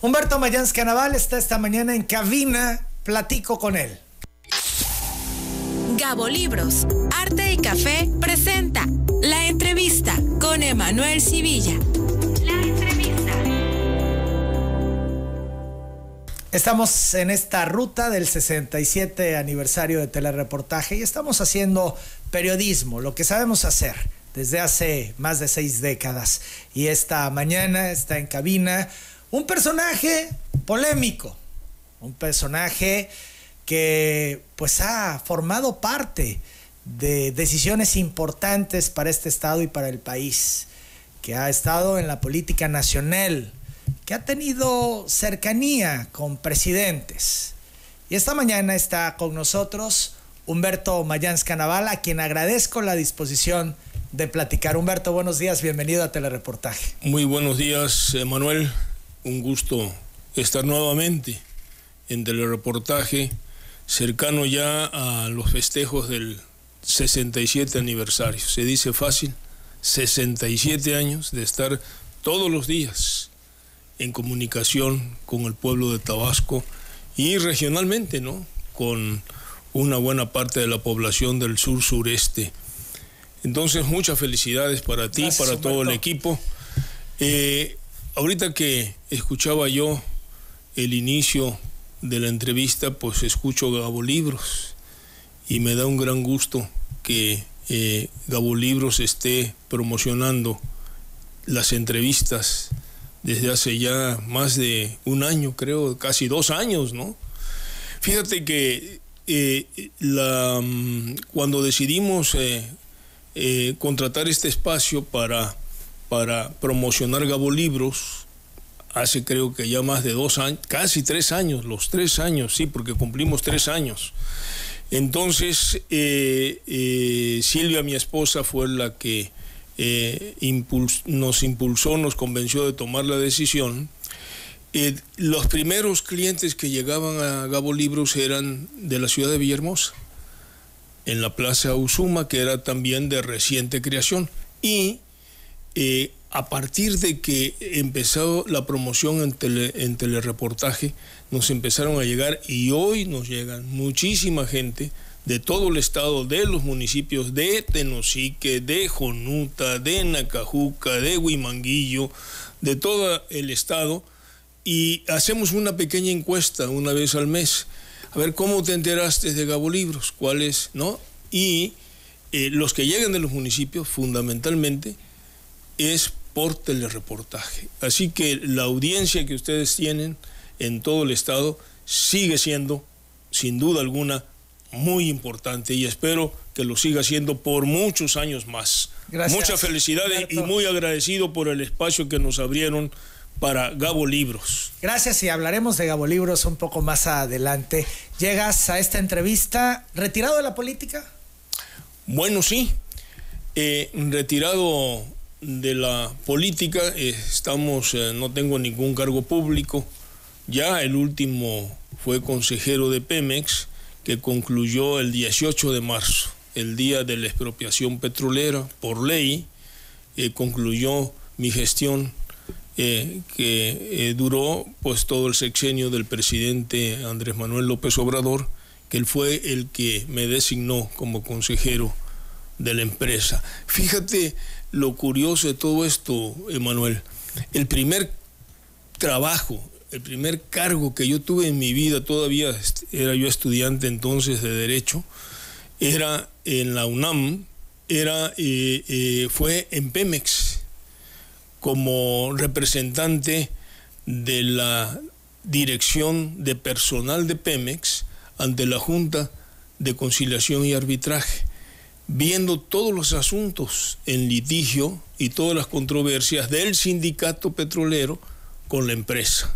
Humberto Mayans Canaval está esta mañana en cabina, platico con él. Gabo Libros, Arte y Café presenta La Entrevista con Emanuel Civilla. La Entrevista. Estamos en esta ruta del 67 aniversario de Telereportaje y estamos haciendo periodismo, lo que sabemos hacer desde hace más de 6 décadas. Y esta mañana está en cabina un personaje polémico, un personaje que pues ha formado parte de decisiones importantes para este estado y para el país, que ha estado en la política nacional, que ha tenido cercanía con presidentes. Y esta mañana está con nosotros Humberto Mayans Canaval, a quien agradezco la disposición de platicar. Humberto, buenos días, bienvenido a Telereportaje. Muy buenos días, Emanuel. Un gusto estar nuevamente en Telereportaje, cercano ya a los festejos del 67 aniversario. Se dice fácil, 67 años de estar todos los días en comunicación con el pueblo de Tabasco y regionalmente, ¿no?, con una buena parte de la población del sur-sureste. Entonces, muchas felicidades para ti, gracias, para Humberto, todo el equipo. Ahorita que escuchaba yo el inicio de la entrevista, pues escucho Gabo Libros y me da un gran gusto que Gabo Libros esté promocionando las entrevistas desde hace ya más de un año, creo, casi 2 años, ¿no? Fíjate que cuando decidimos contratar este espacio para promocionar Gabo Libros, hace creo que ya más de 2 años, casi 3 años, los 3 años, sí, porque cumplimos 3 años. Entonces, Silvia, mi esposa, fue la que nos impulsó, nos convenció de tomar la decisión. Los primeros clientes que llegaban a Gabo Libros eran de la ciudad de Villahermosa, en la Plaza Usuma, que era también de reciente creación. Y a partir de que empezó la promoción en Telereportaje, nos empezaron a llegar, y hoy nos llegan muchísima gente de todo el estado, de los municipios de Tenosique, de Jonuta, de Nacajuca, de Huimanguillo, de todo el estado, y hacemos una pequeña encuesta una vez al mes. A ver, ¿cómo te enteraste de Gabo Libros? ¿Cuáles, no? Y los que llegan de los municipios, fundamentalmente, es por Telereportaje. Así que la audiencia que ustedes tienen en todo el estado sigue siendo, sin duda alguna, muy importante, y espero que lo siga siendo por muchos años más. Gracias. Muchas felicidades, Humberto, y muy agradecido por el espacio que nos abrieron para Gabo Libros. Gracias, y hablaremos de Gabo Libros un poco más adelante. ¿Llegas a esta entrevista retirado de la política? Bueno, sí, retirado de la política, no tengo ningún cargo público. Ya el último fue consejero de Pemex, que concluyó el 18 de marzo, el día de la expropiación petrolera. Por ley, concluyó mi gestión, que duró pues todo el sexenio del presidente Andrés Manuel López Obrador, que él fue el que me designó como consejero de la empresa. Fíjate lo curioso de todo esto, Emanuel. El primer trabajo, el primer cargo que yo tuve en mi vida, todavía era yo estudiante entonces de Derecho, era en la UNAM, fue en Pemex, como representante de la Dirección de Personal de Pemex ante la Junta de Conciliación y Arbitraje, viendo todos los asuntos en litigio y todas las controversias del sindicato petrolero con la empresa.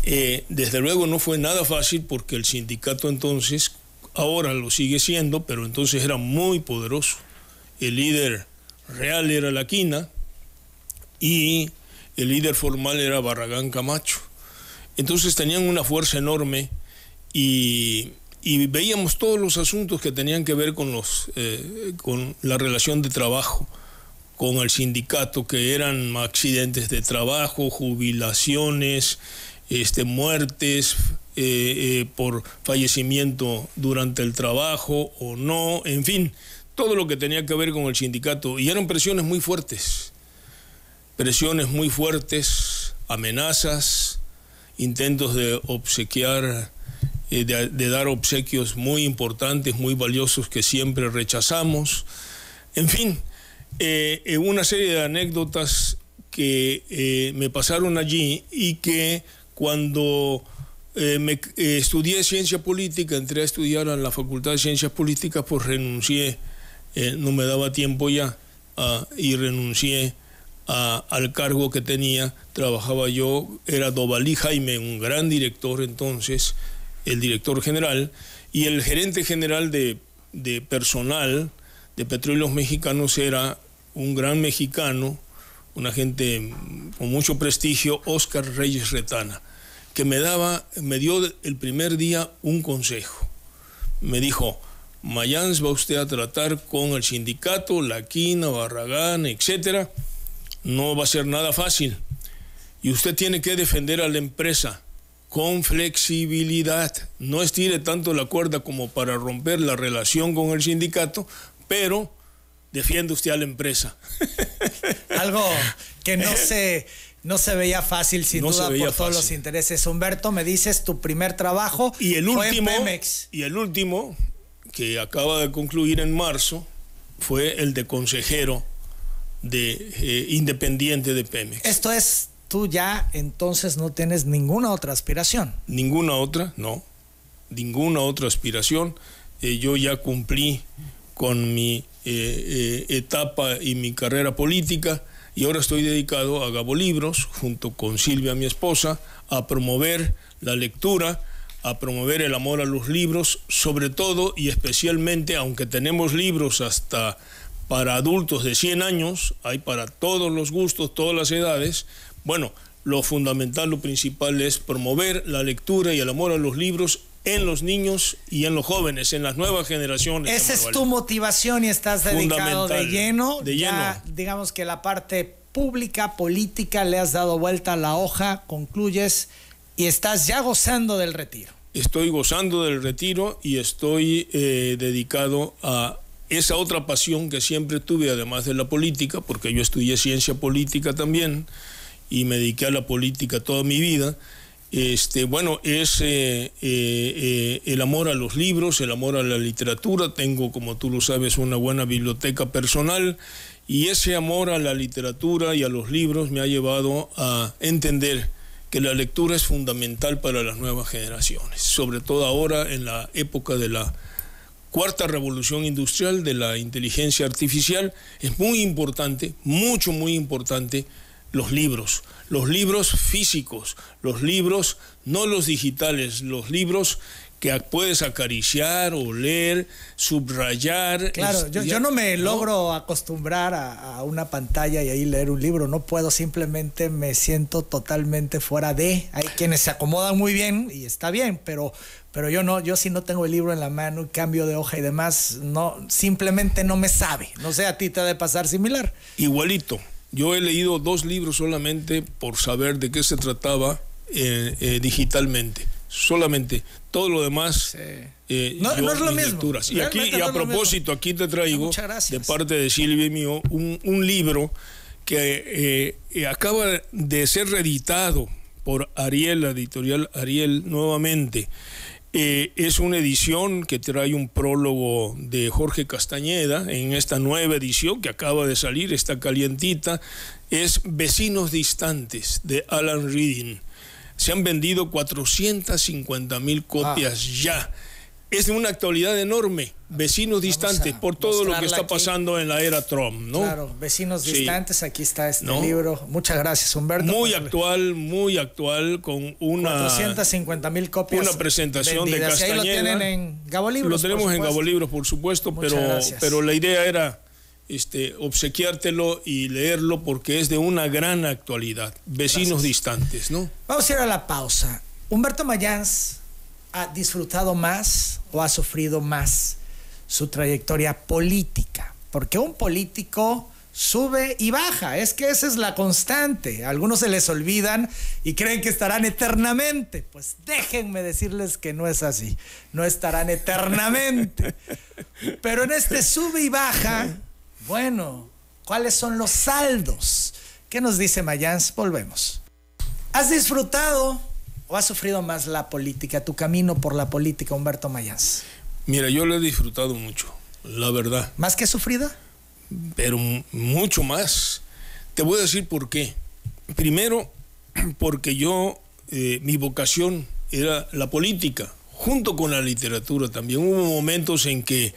Desde luego no fue nada fácil, porque el sindicato entonces, ahora lo sigue siendo, pero entonces era muy poderoso. El líder real era La Quina y el líder formal era Barragán Camacho. Entonces tenían una fuerza enorme y veíamos todos los asuntos que tenían que ver con la relación de trabajo, con el sindicato, que eran accidentes de trabajo, jubilaciones, muertes por fallecimiento durante el trabajo o no, en fin, todo lo que tenía que ver con el sindicato. Y eran presiones muy fuertes, amenazas, intentos de obsequiar, de dar obsequios muy importantes, muy valiosos, que siempre rechazamos. En fin, una serie de anécdotas que me pasaron allí, y que cuando estudié ciencia política, entré a estudiar a la Facultad de Ciencias Políticas, pues renuncié, no me daba tiempo ya, y renuncié al cargo que tenía. Trabajaba yo, era Dovalí Jaime, un gran director entonces, el director general, y el gerente general de personal de Petróleos Mexicanos era un gran mexicano, una gente con mucho prestigio, Óscar Reyes Retana, que me dio el primer día un consejo. Me dijo: Mayans, va usted a tratar con el sindicato, La Quina, Barragán, etcétera. No va a ser nada fácil. Y usted tiene que defender a la empresa con flexibilidad. No estire tanto la cuerda como para romper la relación con el sindicato, pero defiende usted a la empresa. Algo que no se veía fácil, sin duda, por todos los intereses. Humberto, me dices, tu primer trabajo fue en Pemex. Y el último, que acaba de concluir en marzo, fue el de consejero independiente de Pemex. Esto es, tú ya entonces no tienes ninguna otra aspiración. Ninguna otra, no. Ninguna otra aspiración. Yo ya cumplí con mi etapa y mi carrera política, y ahora estoy dedicado a Gabo Libros, junto con Silvia, mi esposa, a promover la lectura, a promover el amor a los libros, sobre todo y especialmente, aunque tenemos libros hasta para adultos de 100 años, hay para todos los gustos, todas las edades. Bueno, lo fundamental, lo principal es promover la lectura y el amor a los libros en los niños y en los jóvenes, en las nuevas generaciones. Esa es tu motivación, y estás dedicado de lleno. De ya, lleno. Digamos que la parte pública, política, le has dado vuelta a la hoja, concluyes y estás ya gozando del retiro. Estoy gozando del retiro y estoy dedicado a esa otra pasión que siempre tuve, además de la política, porque yo estudié ciencia política también y me dediqué a la política toda mi vida. Bueno, es el amor a los libros, el amor a la literatura. Tengo, como tú lo sabes, una buena biblioteca personal, y ese amor a la literatura y a los libros me ha llevado a entender que la lectura es fundamental para las nuevas generaciones, sobre todo ahora en la época de la cuarta revolución industrial, de la inteligencia artificial. Es muy importante, muy importante, los libros físicos, los libros, no los digitales, los libros que puedes acariciar, oler, subrayar. Claro, yo no me logro acostumbrar a una pantalla y ahí leer un libro, no puedo, simplemente me siento totalmente fuera de. Hay quienes se acomodan muy bien y está bien, pero yo no, yo si no tengo el libro en la mano, cambio de hoja y demás, no, simplemente no me sabe. No sé, a ti te ha de pasar similar. Igualito. Yo he leído 2 libros solamente por saber de qué se trataba digitalmente. Solamente. Todo lo demás no es lo mismo. Lecturas. Y a propósito, aquí te traigo, de parte de Silvia y mío, un libro que acaba de ser reeditado por Ariel, la editorial Ariel, nuevamente. Es una edición que trae un prólogo de Jorge Castañeda en esta nueva edición que acaba de salir, está calientita. Es Vecinos Distantes, de Alan Reading. Se han vendido 450,000 copias ya. Es de una actualidad enorme. Vecinos Distantes, por todo lo que está pasando en la era Trump, ¿no? Claro, Vecinos Distantes, aquí está este libro. Muchas gracias, Humberto. Muy actual, con una 450,000 copias. Una presentación vendidas. Y de Castañeda. ahí lo tienen en Gabo Libros. Lo tenemos en Gabo Libros, por supuesto, pero la idea era obsequiártelo y leerlo porque es de una gran actualidad. Vecinos Distantes, ¿no? Vamos a ir a la pausa. Humberto Mayans ha disfrutado más o ha sufrido más su trayectoria política, porque un político sube y baja. Es que esa es la constante. A algunos se les olvidan y creen que estarán eternamente. Pues déjenme decirles que no es así. No estarán eternamente. Pero en este sube y baja, bueno, ¿cuáles son los saldos? ¿Qué nos dice Mayans? Volvemos. ¿Has disfrutado o has sufrido más la política, tu camino por la política, Humberto Mayans? Mira, yo lo he disfrutado mucho, la verdad. ¿Más que sufrida? Pero mucho más. Te voy a decir por qué. Primero, porque mi vocación era la política, junto con la literatura también. Hubo momentos en que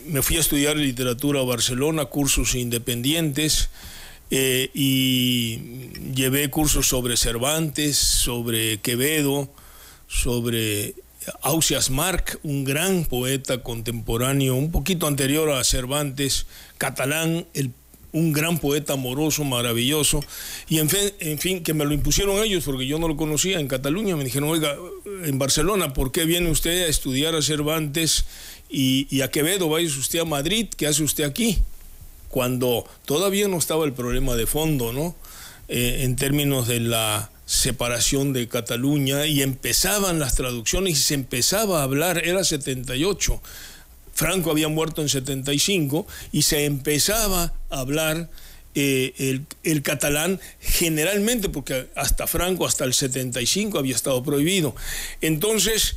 me fui a estudiar literatura a Barcelona, cursos independientes, y llevé cursos sobre Cervantes, sobre Quevedo, sobre Ausiàs March, un gran poeta contemporáneo, un poquito anterior a Cervantes, catalán, un gran poeta amoroso, maravilloso, y en fin, que me lo impusieron ellos porque yo no lo conocía en Cataluña. Me dijeron, oiga, en Barcelona, ¿por qué viene usted a estudiar a Cervantes y a Quevedo? Vaya usted a Madrid, ¿qué hace usted aquí? Cuando todavía no estaba el problema de fondo, ¿no? En términos de la separación de Cataluña, y empezaban las traducciones y se empezaba a hablar, era 78, Franco había muerto en 75 y se empezaba a hablar el catalán generalmente, porque hasta Franco, hasta el 75 había estado prohibido. Entonces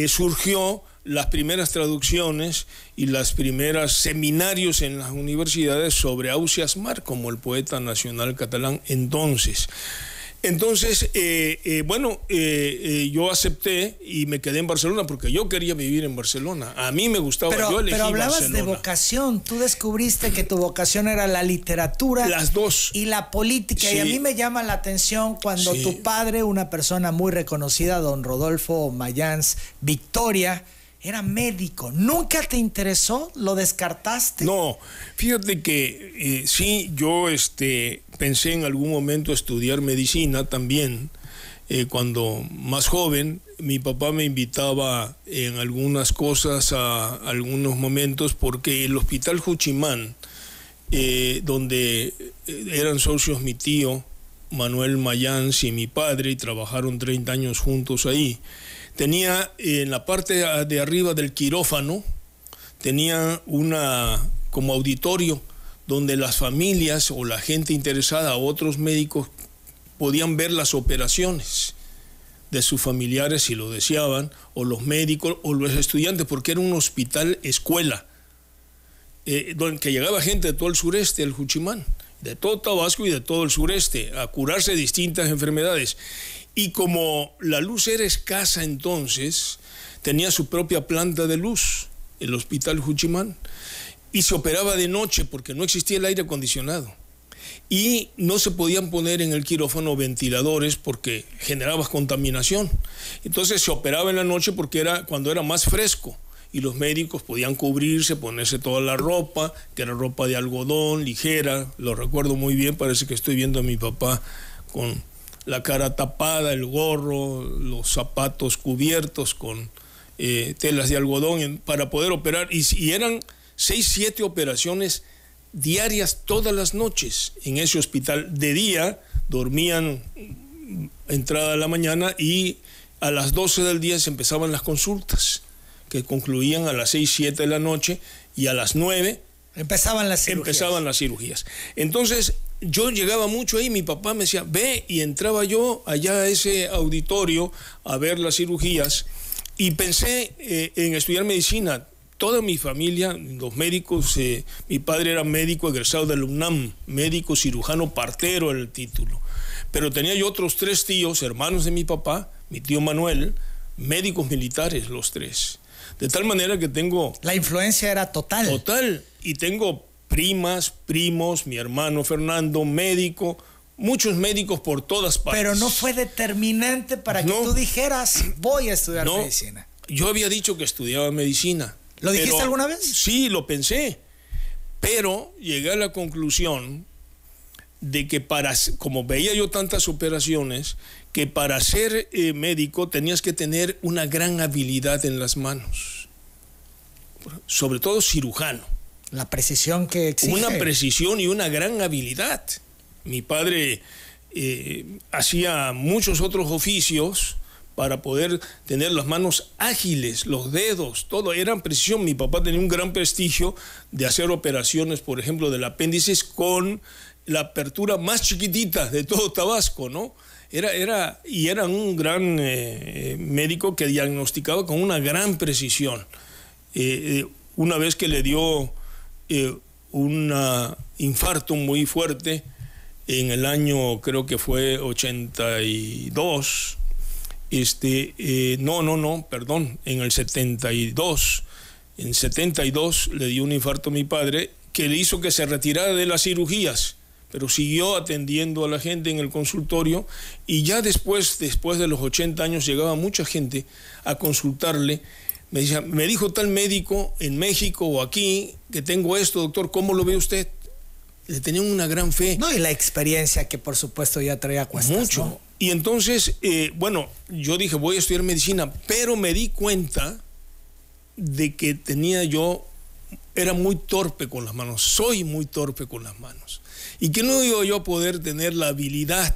surgió las primeras traducciones y las primeras seminarios en las universidades sobre Ausiàs March como el poeta nacional catalán entonces. Yo acepté y me quedé en Barcelona porque yo quería vivir en Barcelona. A mí me gustaba, yo elegí Pero hablabas Barcelona. de vocación. Tú descubriste que tu vocación era la literatura. Las dos. Y la política. Sí. Y a mí me llama la atención cuando Sí. tu padre, una persona muy reconocida, don Rodolfo Mayans Victoria, era médico. ¿Nunca te interesó? ¿Lo descartaste? No, fíjate que sí, yo pensé en algún momento estudiar medicina también. Cuando más joven, mi papá me invitaba en algunas cosas a algunos momentos, porque el Hospital Juchimán, donde eran socios mi tío Manuel Mayans y mi padre, y trabajaron 30 años juntos ahí, tenía en la parte de arriba del quirófano, tenía como auditorio donde las familias o la gente interesada o otros médicos podían ver las operaciones de sus familiares si lo deseaban, o los médicos o los estudiantes, porque era un hospital escuela, donde que llegaba gente de todo el sureste, el Juchimán, de todo Tabasco y de todo el sureste, a curarse distintas enfermedades. Y como la luz era escasa entonces, tenía su propia planta de luz, el Hospital Juchimán, y se operaba de noche porque no existía el aire acondicionado. Y no se podían poner en el quirófano ventiladores porque generaba contaminación. Entonces se operaba en la noche porque era cuando era más fresco, y los médicos podían cubrirse, ponerse toda la ropa, que era ropa de algodón, ligera. Lo recuerdo muy bien, parece que estoy viendo a mi papá con la cara tapada, el gorro, los zapatos cubiertos con telas de algodón para poder operar. Y eran 6, 7 operaciones diarias todas las noches en ese hospital. De día dormían entrada a la mañana, y a las 12 del día se empezaban las consultas, que concluían a las 6, 7 de la noche, y a las 9 empezaban las cirugías. Entonces yo llegaba mucho ahí, mi papá me decía, ve, y entraba yo allá a ese auditorio a ver las cirugías, y pensé en estudiar medicina. Toda mi familia, los médicos, mi padre era médico egresado del UNAM, médico cirujano partero era el título, pero tenía yo otros 3 tíos, hermanos de mi papá, mi tío Manuel, médicos militares los 3, de tal manera que tengo... La influencia era total. Total, y tengo primas, primos, mi hermano Fernando, médico, muchos médicos por todas partes. Pero no fue determinante para que tú dijeras, voy a estudiar medicina. Yo había dicho que estudiaba medicina. ¿Lo dijiste alguna vez? Sí, lo pensé, pero llegué a la conclusión de que como veía yo tantas operaciones, que para ser médico tenías que tener una gran habilidad en las manos, sobre todo cirujano. La precisión que exige. Una precisión y una gran habilidad. Mi padre hacía muchos otros oficios para poder tener las manos ágiles, los dedos, todo era precisión. Mi papá tenía un gran prestigio de hacer operaciones, por ejemplo, del apéndice con la apertura más chiquitita de todo Tabasco, ¿no? Era un gran médico que diagnosticaba con una gran precisión. Una vez que le dio un infarto muy fuerte en el año, creo que fue 82, en el 72. En 72 le dio un infarto a mi padre que le hizo que se retirara de las cirugías, pero siguió atendiendo a la gente en el consultorio, y ya después de los 80 años llegaba mucha gente a consultarle. Me decía, me dijo tal médico en México o aquí que tengo esto, doctor, ¿cómo lo ve usted? Le tenían una gran fe. No, y la experiencia que por supuesto ya traía a cuestas. Mucho. ¿No? Y entonces, yo dije, voy a estudiar medicina, pero me di cuenta de que era muy torpe con las manos, soy muy torpe con las manos, y que no iba yo a poder tener la habilidad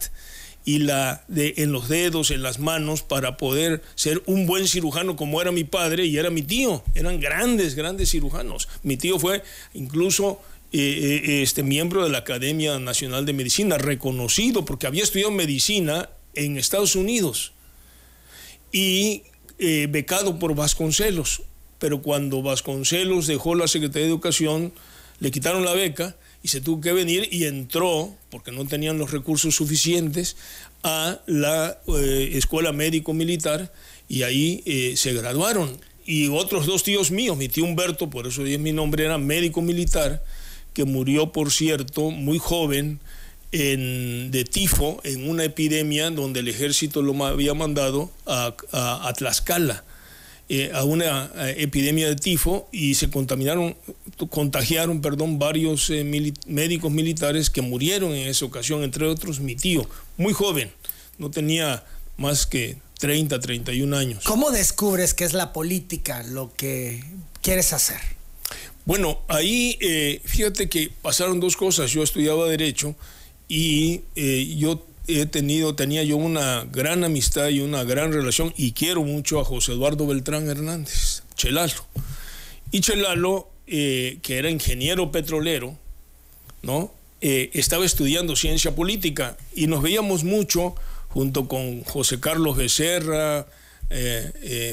en los dedos, en las manos, para poder ser un buen cirujano como era mi padre y era mi tío. Eran grandes cirujanos. Mi tío fue incluso miembro de la Academia Nacional de Medicina, reconocido porque había estudiado medicina en Estados Unidos y becado por Vasconcelos. Pero cuando Vasconcelos dejó la Secretaría de Educación, le quitaron la beca y se tuvo que venir, y entró, porque no tenían los recursos suficientes, a la Escuela Médico Militar, y ahí se graduaron. Y otros dos tíos míos, mi tío Humberto, por eso es mi nombre, era médico militar, que murió, por cierto, muy joven, de tifo, en una epidemia donde el ejército lo había mandado a Tlaxcala, a una epidemia de tifo, y se contagiaron varios médicos militares que murieron en esa ocasión, entre otros mi tío, muy joven, no tenía más que 30, 31 años. ¿Cómo descubres que es la política lo que quieres hacer? Bueno, ahí fíjate que pasaron dos cosas. Yo estudiaba Derecho y tenía yo una gran amistad y una gran relación, y quiero mucho a José Eduardo Beltrán Hernández, Chelalo. Y Chelalo, que era ingeniero petrolero, ¿no? Estaba estudiando ciencia política, y nos veíamos mucho junto con José Carlos Becerra,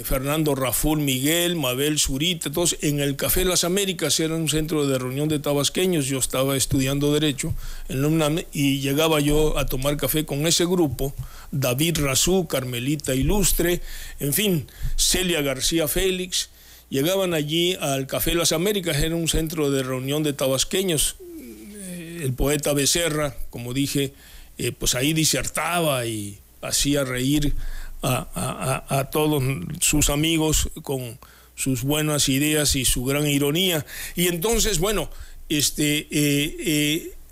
Fernando Raful Miguel, Mabel Zurita, todos en el Café Las Américas. Era un centro de reunión de tabasqueños. Yo estaba estudiando Derecho en la UNAM y llegaba yo a tomar café con ese grupo: David Razú, Carmelita Ilustre, en fin, Celia García Félix. Llegaban allí al Café Las Américas, era un centro de reunión de tabasqueños. El poeta Becerra, como dije, pues ahí disertaba y hacía reír a todos sus amigos con sus buenas ideas y su gran ironía. Y entonces, bueno,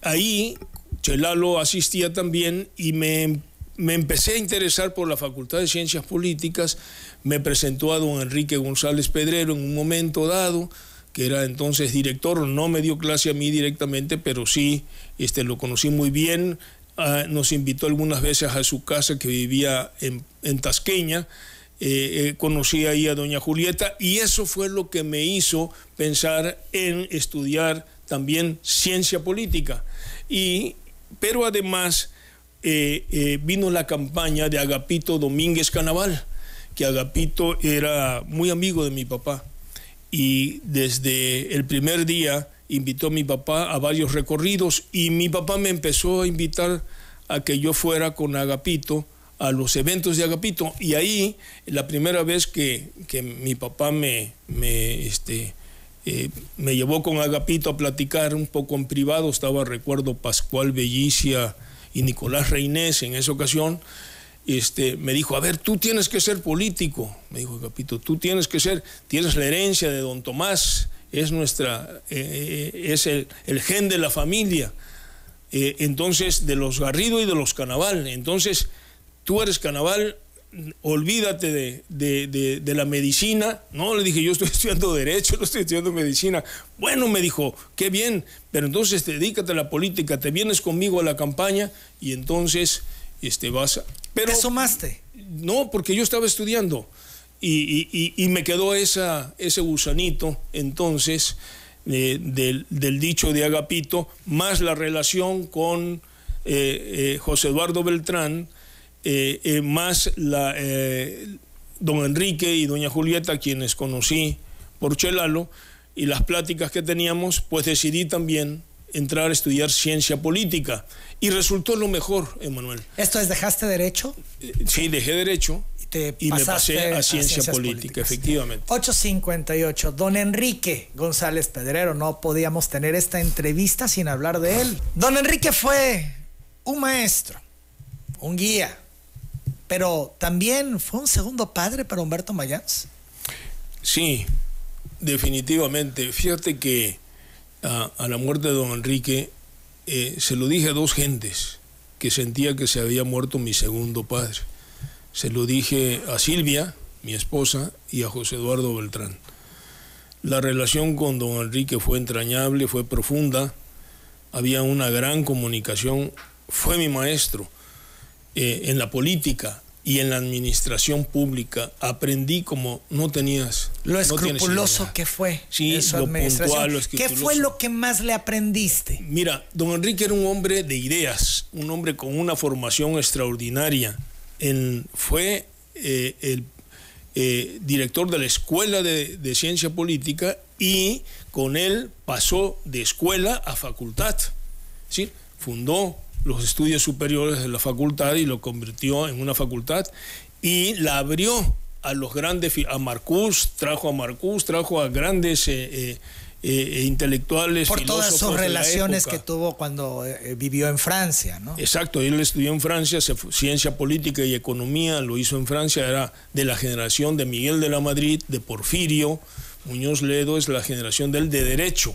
ahí Chelalo asistía también, y me empecé a interesar por la Facultad de Ciencias Políticas. Me presentó a don Enrique González Pedrero en un momento dado, que era entonces director. No me dio clase a mí directamente, pero sí lo conocí muy bien. Nos invitó algunas veces a su casa, que vivía en Tasqueña. Conocí ahí a doña Julieta, y eso fue lo que me hizo pensar en estudiar también ciencia política. Pero además vino la campaña de Agapito Domínguez Canaval, que Agapito era muy amigo de mi papá, y desde el primer día invitó a mi papá a varios recorridos, y mi papá me empezó a invitar a que yo fuera con Agapito a los eventos de Agapito. Y ahí, la primera vez que mi papá me llevó con Agapito a platicar un poco en privado, recuerdo, Pascual Bellicia y Nicolás Reynés en esa ocasión. Me dijo, a ver, tú tienes que ser político, me dijo Agapito, tienes la herencia de don Tomás, es el gen de la familia, entonces, de los Garrido y de los Canaval. Entonces, tú eres Canaval, olvídate de la medicina. No, le dije, yo estoy estudiando Derecho, no estoy estudiando Medicina. Bueno, me dijo, qué bien, pero entonces dedícate a la política, te vienes conmigo a la campaña y entonces vas a... Pero, ¿te sumaste? No, porque yo estaba estudiando y me quedó ese gusanito, entonces, del dicho de Agapito, más la relación con José Eduardo Beltrán, más don Enrique y doña Julieta, quienes conocí por Chelalo, y las pláticas que teníamos, pues decidí también entrar a estudiar ciencia política. Y resultó lo mejor, Emanuel. ¿Esto es, dejaste Derecho? Sí, dejé Derecho y me pasé a ciencia política, efectivamente. 8:58. Don Enrique González Pedrero, no podíamos tener esta entrevista sin hablar de él. Don Enrique fue un maestro, un guía, pero también fue un segundo padre para Humberto Mayans. Sí, definitivamente. Fíjate que a la muerte de don Enrique se lo dije a dos gentes que sentía que se había muerto mi segundo padre. Se lo dije a Silvia, mi esposa, y a José Eduardo Beltrán. La relación con don Enrique fue entrañable, fue profunda, había una gran comunicación. Fue mi maestro en la política y en la administración pública. Aprendí como no tenías. Lo escrupuloso que fue. Sí, lo puntual, lo escrupuloso. ¿Qué fue lo que más le aprendiste? Mira, don Enrique era un hombre de ideas, un hombre con una formación extraordinaria. Fue el director de la Escuela de Ciencia Política y con él pasó de escuela a facultad. ¿Sí? Fundó los estudios superiores de la facultad y lo convirtió en una facultad y la abrió a los grandes, a Marcuse, trajo a grandes intelectuales, por filósofos todas sus relaciones de la época que tuvo cuando vivió en Francia, ¿no? Exacto, él estudió en Francia, ciencia política y economía, lo hizo en Francia, era de la generación de Miguel de la Madrid, de Porfirio Muñoz Ledo, es la generación de Derecho,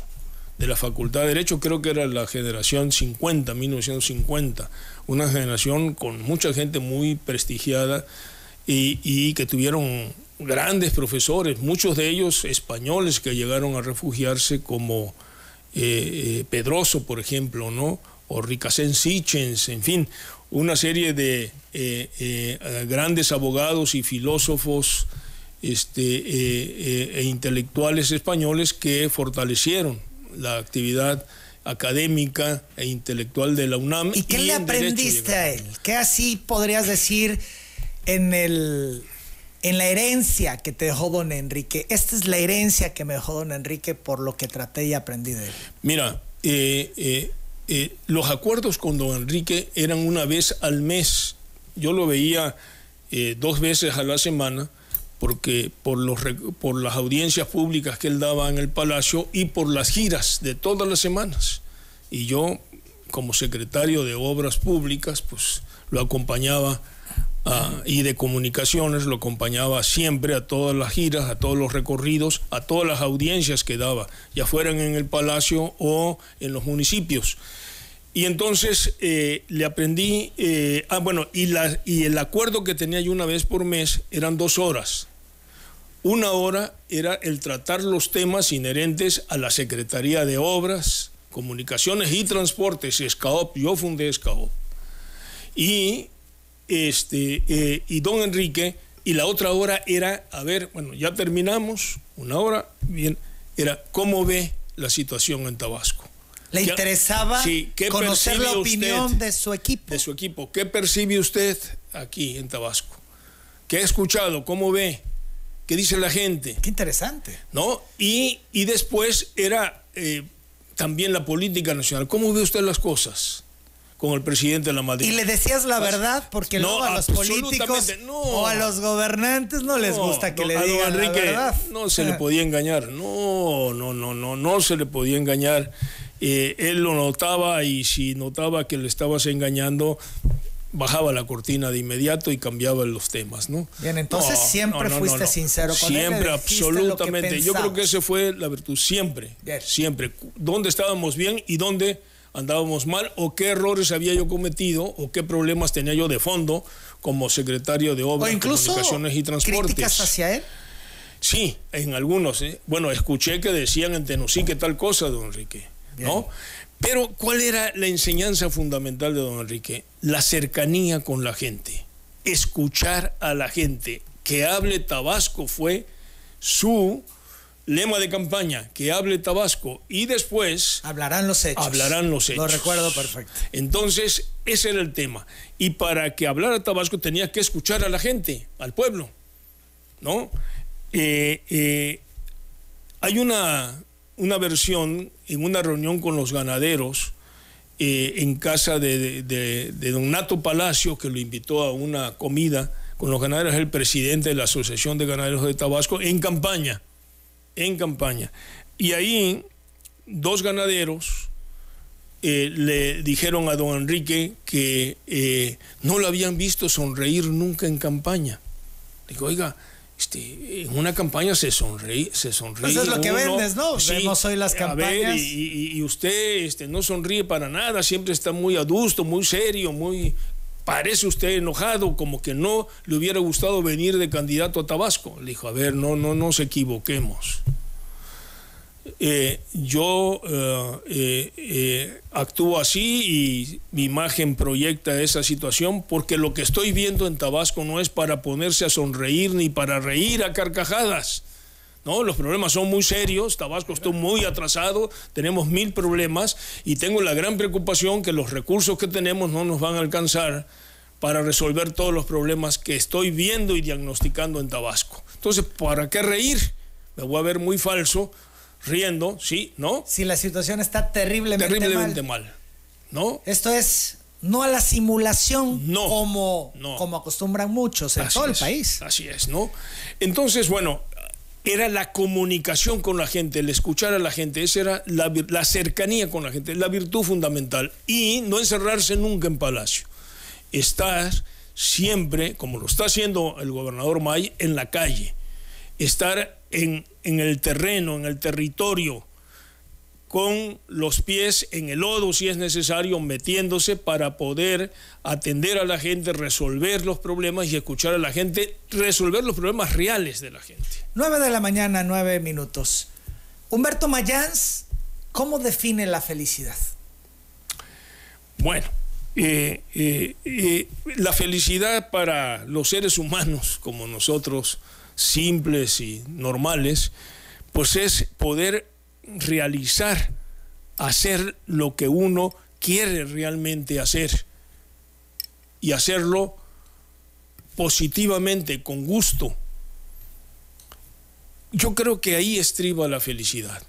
de la Facultad de Derecho, creo que era la generación 50, 1950, una generación con mucha gente muy prestigiada y que tuvieron grandes profesores, muchos de ellos españoles que llegaron a refugiarse, como Pedroso, por ejemplo, ¿no? O Ricasén Sichens, en fin, una serie de grandes abogados y filósofos e intelectuales españoles que fortalecieron la actividad académica e intelectual de la UNAM. ¿Y qué le aprendiste a él? ¿Qué así podrías decir en la herencia que te dejó don Enrique? Esta es la herencia que me dejó don Enrique por lo que traté y aprendí de él. Mira, los acuerdos con don Enrique eran una vez al mes. Yo lo veía 2 veces a la semana, porque por las audiencias públicas que él daba en el Palacio y por las giras de todas las semanas. Y yo, como secretario de Obras Públicas, pues lo acompañaba y de Comunicaciones, lo acompañaba siempre a todas las giras, a todos los recorridos, a todas las audiencias que daba, ya fueran en el Palacio o en los municipios. Y entonces le aprendí, y el acuerdo que tenía yo una vez por mes eran 2 horas. 1 hora era el tratar los temas inherentes a la Secretaría de Obras, Comunicaciones y Transportes, SCAOP. Yo fundé SCAOP. Y don Enrique, y la otra hora era, ya terminamos, 1 hora, bien, era cómo ve la situación en Tabasco. ¿Le interesaba conocer la opinión de su equipo? De su equipo. ¿Qué percibe usted aquí en Tabasco? ¿Qué ha escuchado? ¿Cómo ve? ¿Qué dice la gente? Qué interesante. ¿No? Y después era también la política nacional. ¿Cómo ve usted las cosas con el presidente de la Madrid? ¿Y le decías la verdad? Porque luego a los políticos o a los gobernantes no les gusta que le digan la verdad. No se le podía engañar. No se le podía engañar. Él lo notaba, y si notaba que le estabas engañando, bajaba la cortina de inmediato y cambiaba los temas, ¿no? Bien, entonces siempre fuiste sincero con él. Siempre, absolutamente. Yo creo que esa fue la virtud, siempre. Bien. Siempre. ¿Dónde estábamos bien y dónde andábamos mal? ¿O qué errores había yo cometido? ¿O qué problemas tenía yo de fondo como secretario de Obras, Comunicaciones y Transportes. ¿Críticas hacia él? Sí, en algunos. Bueno, escuché que decían en Tenosique tal cosa, don Enrique, ¿no? Pero ¿cuál era la enseñanza fundamental de don Enrique? La cercanía con la gente, escuchar a la gente. Que hable Tabasco fue su lema de campaña, que hable Tabasco, y después hablarán los hechos. Hablarán los hechos. Lo recuerdo perfecto. Entonces, ese era el tema. Y para que hablara Tabasco tenía que escuchar a la gente, al pueblo, ¿no? Hay una versión en una reunión con los ganaderos en casa de don Nato Palacio, que lo invitó a una comida con los ganaderos, el presidente de la Asociación de Ganaderos de Tabasco, en campaña. Y ahí 2 ganaderos le dijeron a don Enrique que no lo habían visto sonreír nunca en campaña. Digo, oiga, en una campaña se sonríe. Pues es lo que vendes, ¿no? Sí, vemos hoy las campañas. A ver, y usted no sonríe para nada, siempre está muy adusto, muy serio, parece usted enojado, como que no le hubiera gustado venir de candidato a Tabasco. Le dijo, a ver, no nos equivoquemos. Yo actúo así y mi imagen proyecta esa situación porque lo que estoy viendo en Tabasco no es para ponerse a sonreír ni para reír a carcajadas. No, los problemas son muy serios, Tabasco está muy atrasado, tenemos 1000 problemas y tengo la gran preocupación que los recursos que tenemos no nos van a alcanzar para resolver todos los problemas que estoy viendo y diagnosticando en Tabasco. Entonces, ¿para qué reír? Me voy a ver muy falso riendo, ¿sí? ¿No? Si la situación está terriblemente mal, ¿no? Esto es no a la simulación como acostumbran muchos en todo el país. Así es, ¿no? Entonces, bueno, era la comunicación con la gente, el escuchar a la gente, esa era la cercanía con la gente, la virtud fundamental. Y no encerrarse nunca en Palacio. Estar siempre, como lo está haciendo el gobernador May, en la calle. Estar en el terreno, en el territorio, con los pies en el lodo si es necesario, metiéndose para poder atender a la gente, resolver los problemas y escuchar a la gente, resolver los problemas reales de la gente. 9 de la mañana, 9 minutos. Humberto Mayans, ¿cómo define la felicidad? Bueno, la felicidad para los seres humanos como nosotros, simples y normales, pues es poder realizar, hacer lo que uno quiere realmente hacer y hacerlo positivamente, con gusto. Yo creo que ahí estriba la felicidad.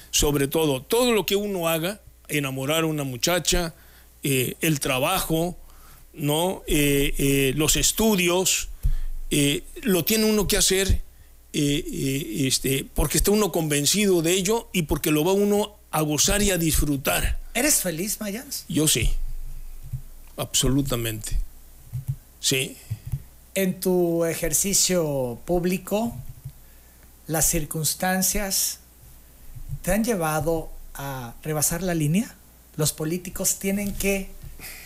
Sobre todo lo que uno haga, enamorar a una muchacha, el trabajo, ¿no? Los estudios, lo tiene uno que hacer porque está uno convencido de ello y porque lo va uno a gozar y a disfrutar. ¿Eres feliz, Mayans? Yo sí, absolutamente, sí. En tu ejercicio público, las circunstancias te han llevado a rebasar la línea. Los políticos tienen que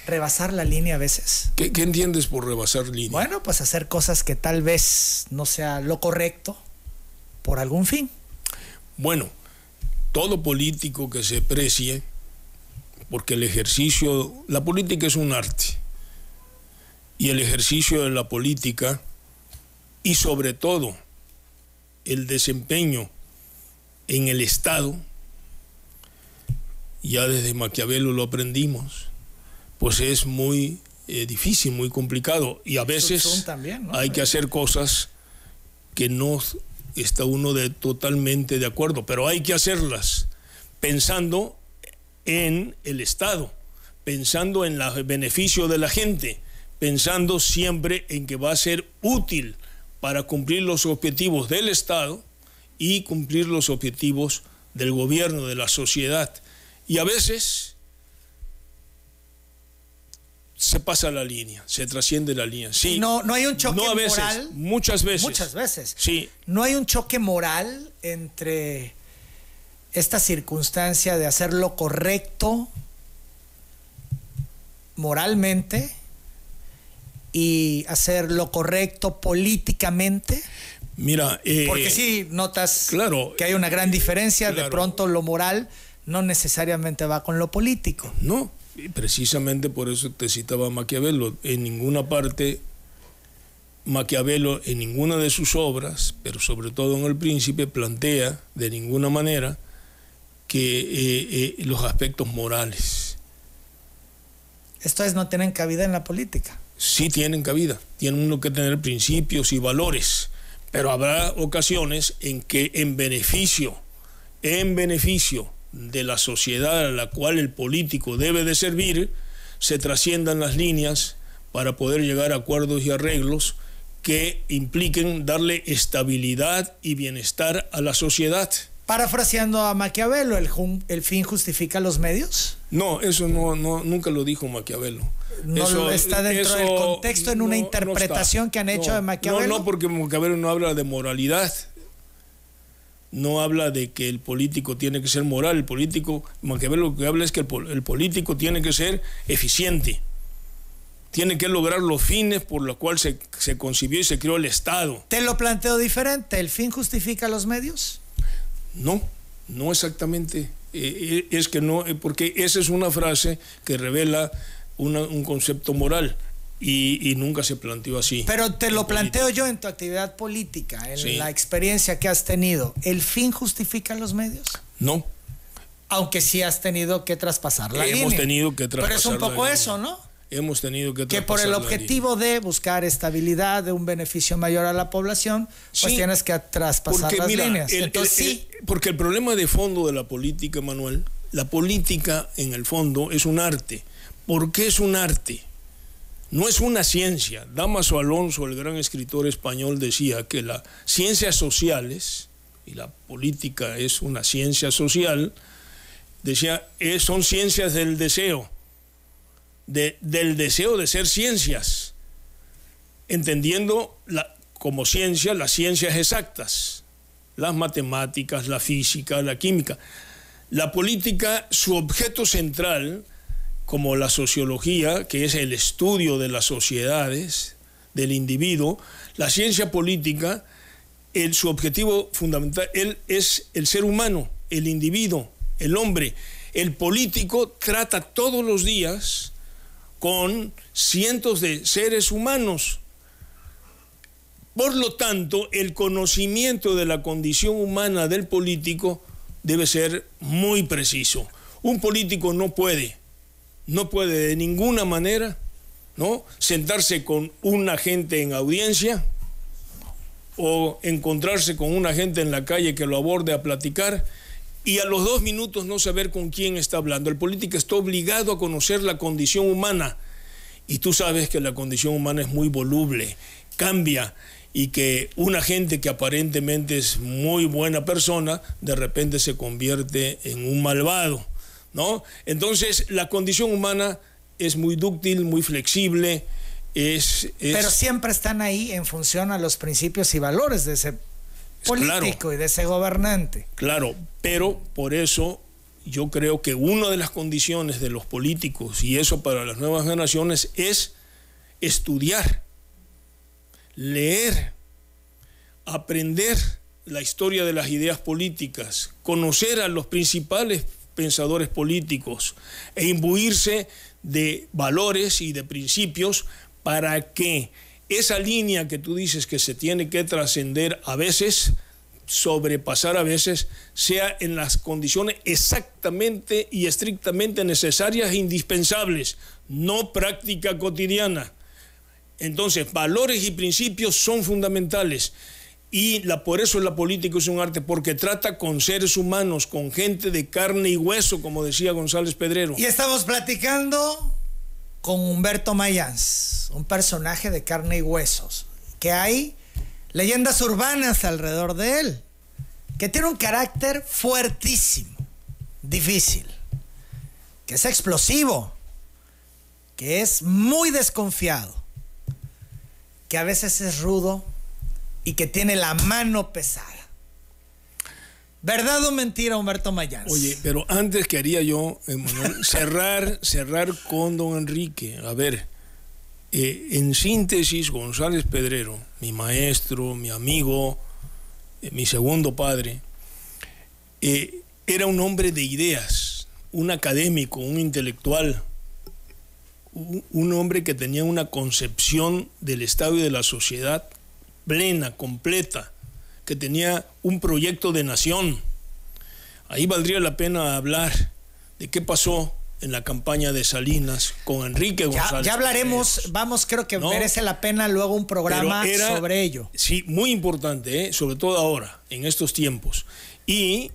rebasar la línea a veces. ¿Qué entiendes por rebasar línea? Bueno, pues hacer cosas que tal vez no sea lo correcto por algún fin. Bueno, todo político que se precie, porque el ejercicio, la política es un arte, y el ejercicio de la política, y sobre todo el desempeño en el Estado, ya desde Maquiavelo lo aprendimos, pues es muy difícil, muy complicado, y a veces también, ¿no? Hay que hacer cosas que no está uno totalmente de acuerdo, pero hay que hacerlas pensando en el Estado, pensando en el beneficio de la gente, pensando siempre en que va a ser útil para cumplir los objetivos del Estado y cumplir los objetivos del gobierno, de la sociedad. Y a veces se pasa la línea, se trasciende la línea. Sí. No hay un choque no a veces, moral. Muchas veces. Muchas veces. Sí. No hay un choque moral entre esta circunstancia de hacer lo correcto moralmente y hacer lo correcto políticamente? Mira, porque sí notas claro, que hay una gran diferencia, claro. De pronto lo moral no necesariamente va con lo político. No, precisamente por eso te citaba Maquiavelo. En ninguna parte Maquiavelo, en ninguna de sus obras, pero sobre todo en El Príncipe, plantea de ninguna manera que los aspectos morales. Esto es, no tienen cabida en la política. Sí tienen cabida, tienen uno que tener principios y valores, pero habrá ocasiones en que en beneficio de la sociedad a la cual el político debe de servir, se trasciendan las líneas para poder llegar a acuerdos y arreglos que impliquen darle estabilidad y bienestar a la sociedad. Parafraseando a Maquiavelo, ¿el fin justifica los medios? No, eso no, nunca lo dijo Maquiavelo. No eso, está dentro del contexto en una interpretación que han hecho de Maquiavelo. No, porque Maquiavelo no habla de moralidad. No habla de que el político tiene que ser moral. El político, Maquiavelo lo que habla es que el político tiene que ser eficiente. Tiene que lograr los fines por los cuales se concibió y se creó el Estado. Te lo planteo diferente. ¿El fin justifica los medios? No exactamente. Es que no, porque esa es una frase que revela un concepto moral y nunca se planteó así. Pero te lo planteo yo en tu actividad política, en sí. La experiencia que has tenido. ¿El fin justifica los medios? No. Aunque sí has tenido que traspasar la línea. Hemos tenido que traspasar. Pero es un poco eso, ¿no? Hemos tenido que traspasar. Que por el objetivo de buscar estabilidad, de un beneficio mayor a la población, pues sí, tienes que traspasar las líneas. Entonces, porque el problema de fondo de la política, Manuel, la política en el fondo es un arte. ¿Por qué es un arte? No es una ciencia. Dámaso Alonso, el gran escritor español, decía que las ciencias sociales, y la política es una ciencia social, decía, son ciencias del deseo. Del deseo de ser ciencias, entendiendo como ciencia las ciencias exactas, las matemáticas, la física, la química. La política, su objeto central, como la sociología, que es el estudio de las sociedades, del individuo, la ciencia política, su objetivo fundamental es el ser humano, el individuo, el hombre. El político trata todos los días con cientos de seres humanos. Por lo tanto, el conocimiento de la condición humana del político debe ser muy preciso. Un político no puede de ninguna manera, ¿no?, sentarse con un agente en audiencia o encontrarse con un agente en la calle que lo aborde a platicar y a los 2 minutos no saber con quién está hablando. El político está obligado a conocer la condición humana, y tú sabes que la condición humana es muy voluble, cambia, y que una gente que aparentemente es muy buena persona, de repente se convierte en un malvado, ¿no? Entonces, la condición humana es muy dúctil, muy flexible, pero siempre están ahí en función a los principios y valores de ese político, claro, y de ese gobernante. Claro, pero por eso yo creo que una de las condiciones de los políticos, y eso para las nuevas generaciones, es estudiar, leer, aprender la historia de las ideas políticas, conocer a los principales pensadores políticos e imbuirse de valores y de principios para que esa línea que tú dices que se tiene que trascender a veces, sobrepasar a veces, sea en las condiciones exactamente y estrictamente necesarias e indispensables, no práctica cotidiana. Entonces, valores y principios son fundamentales, y por eso la política es un arte, porque trata con seres humanos, con gente de carne y hueso, como decía González Pedrero. Y estamos platicando con Humberto Mayans, un personaje de carne y huesos, que hay leyendas urbanas alrededor de él, que tiene un carácter fuertísimo, difícil, que es explosivo, que es muy desconfiado, que a veces es rudo y que tiene la mano pesada. ¿Verdad o mentira, Humberto Mayans? Oye, pero antes quería yo, Emanuel, cerrar con don Enrique. A ver, En síntesis, González Pedrero, mi maestro, mi amigo, mi segundo padre, era un hombre de ideas, un académico, un intelectual, un hombre que tenía una concepción del Estado y de la sociedad plena, completa, que tenía un proyecto de nación. Ahí valdría la pena hablar de qué pasó en la campaña de Salinas con Enrique González. Ya hablaremos, Pérez. Vamos, creo que merece la pena luego un programa sobre ello. Sí, muy importante, sobre todo ahora, en estos tiempos. Y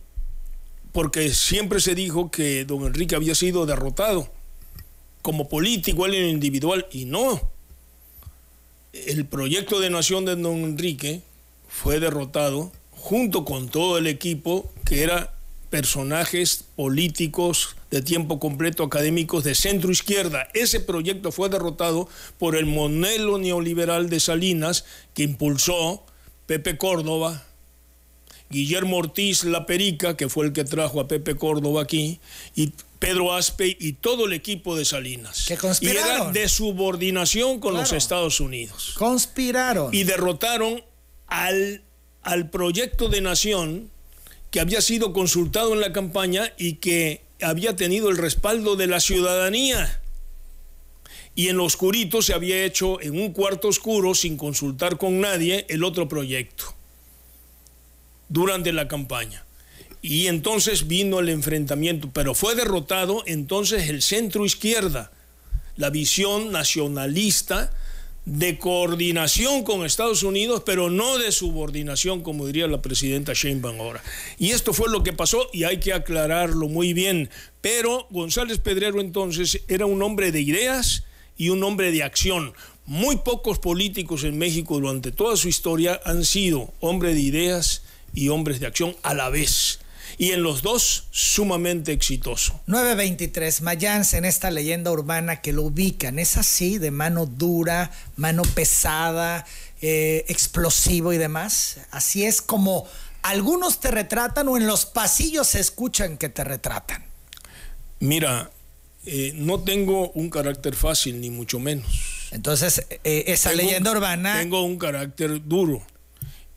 porque siempre se dijo que don Enrique había sido derrotado como político, él en lo individual, y no. El proyecto de nación de don Enrique fue derrotado junto con todo el equipo que era personajes políticos de tiempo completo, académicos de centro izquierda. Ese proyecto fue derrotado por el modelo neoliberal de Salinas, que impulsó Pepe Córdoba, Guillermo Ortiz La Perica, que fue el que trajo a Pepe Córdoba aquí, y Pedro Aspe y todo el equipo de Salinas. Que conspiraron. Y era de subordinación con los Estados Unidos. Conspiraron. Y derrotaron al proyecto de nación que había sido consultado en la campaña y que había tenido el respaldo de la ciudadanía. Y en lo oscurito se había hecho en un cuarto oscuro, sin consultar con nadie, el otro proyecto durante la campaña. Y entonces vino el enfrentamiento, pero fue derrotado entonces el centro izquierda, la visión nacionalista de coordinación con Estados Unidos, pero no de subordinación, como diría la presidenta Sheinbaum ahora. Y esto fue lo que pasó y hay que aclararlo muy bien. Pero González Pedrero entonces era un hombre de ideas y un hombre de acción. Muy pocos políticos en México durante toda su historia han sido hombres de ideas y hombres de acción a la vez. Y en los dos, sumamente exitoso. 923, Mayans, en esta leyenda urbana que lo ubican, ¿es así, de mano dura, mano pesada, explosivo y demás? ¿Así es como algunos te retratan o en los pasillos se escuchan que te retratan? Mira, no tengo un carácter fácil, ni mucho menos. Entonces, leyenda urbana... Tengo un carácter duro.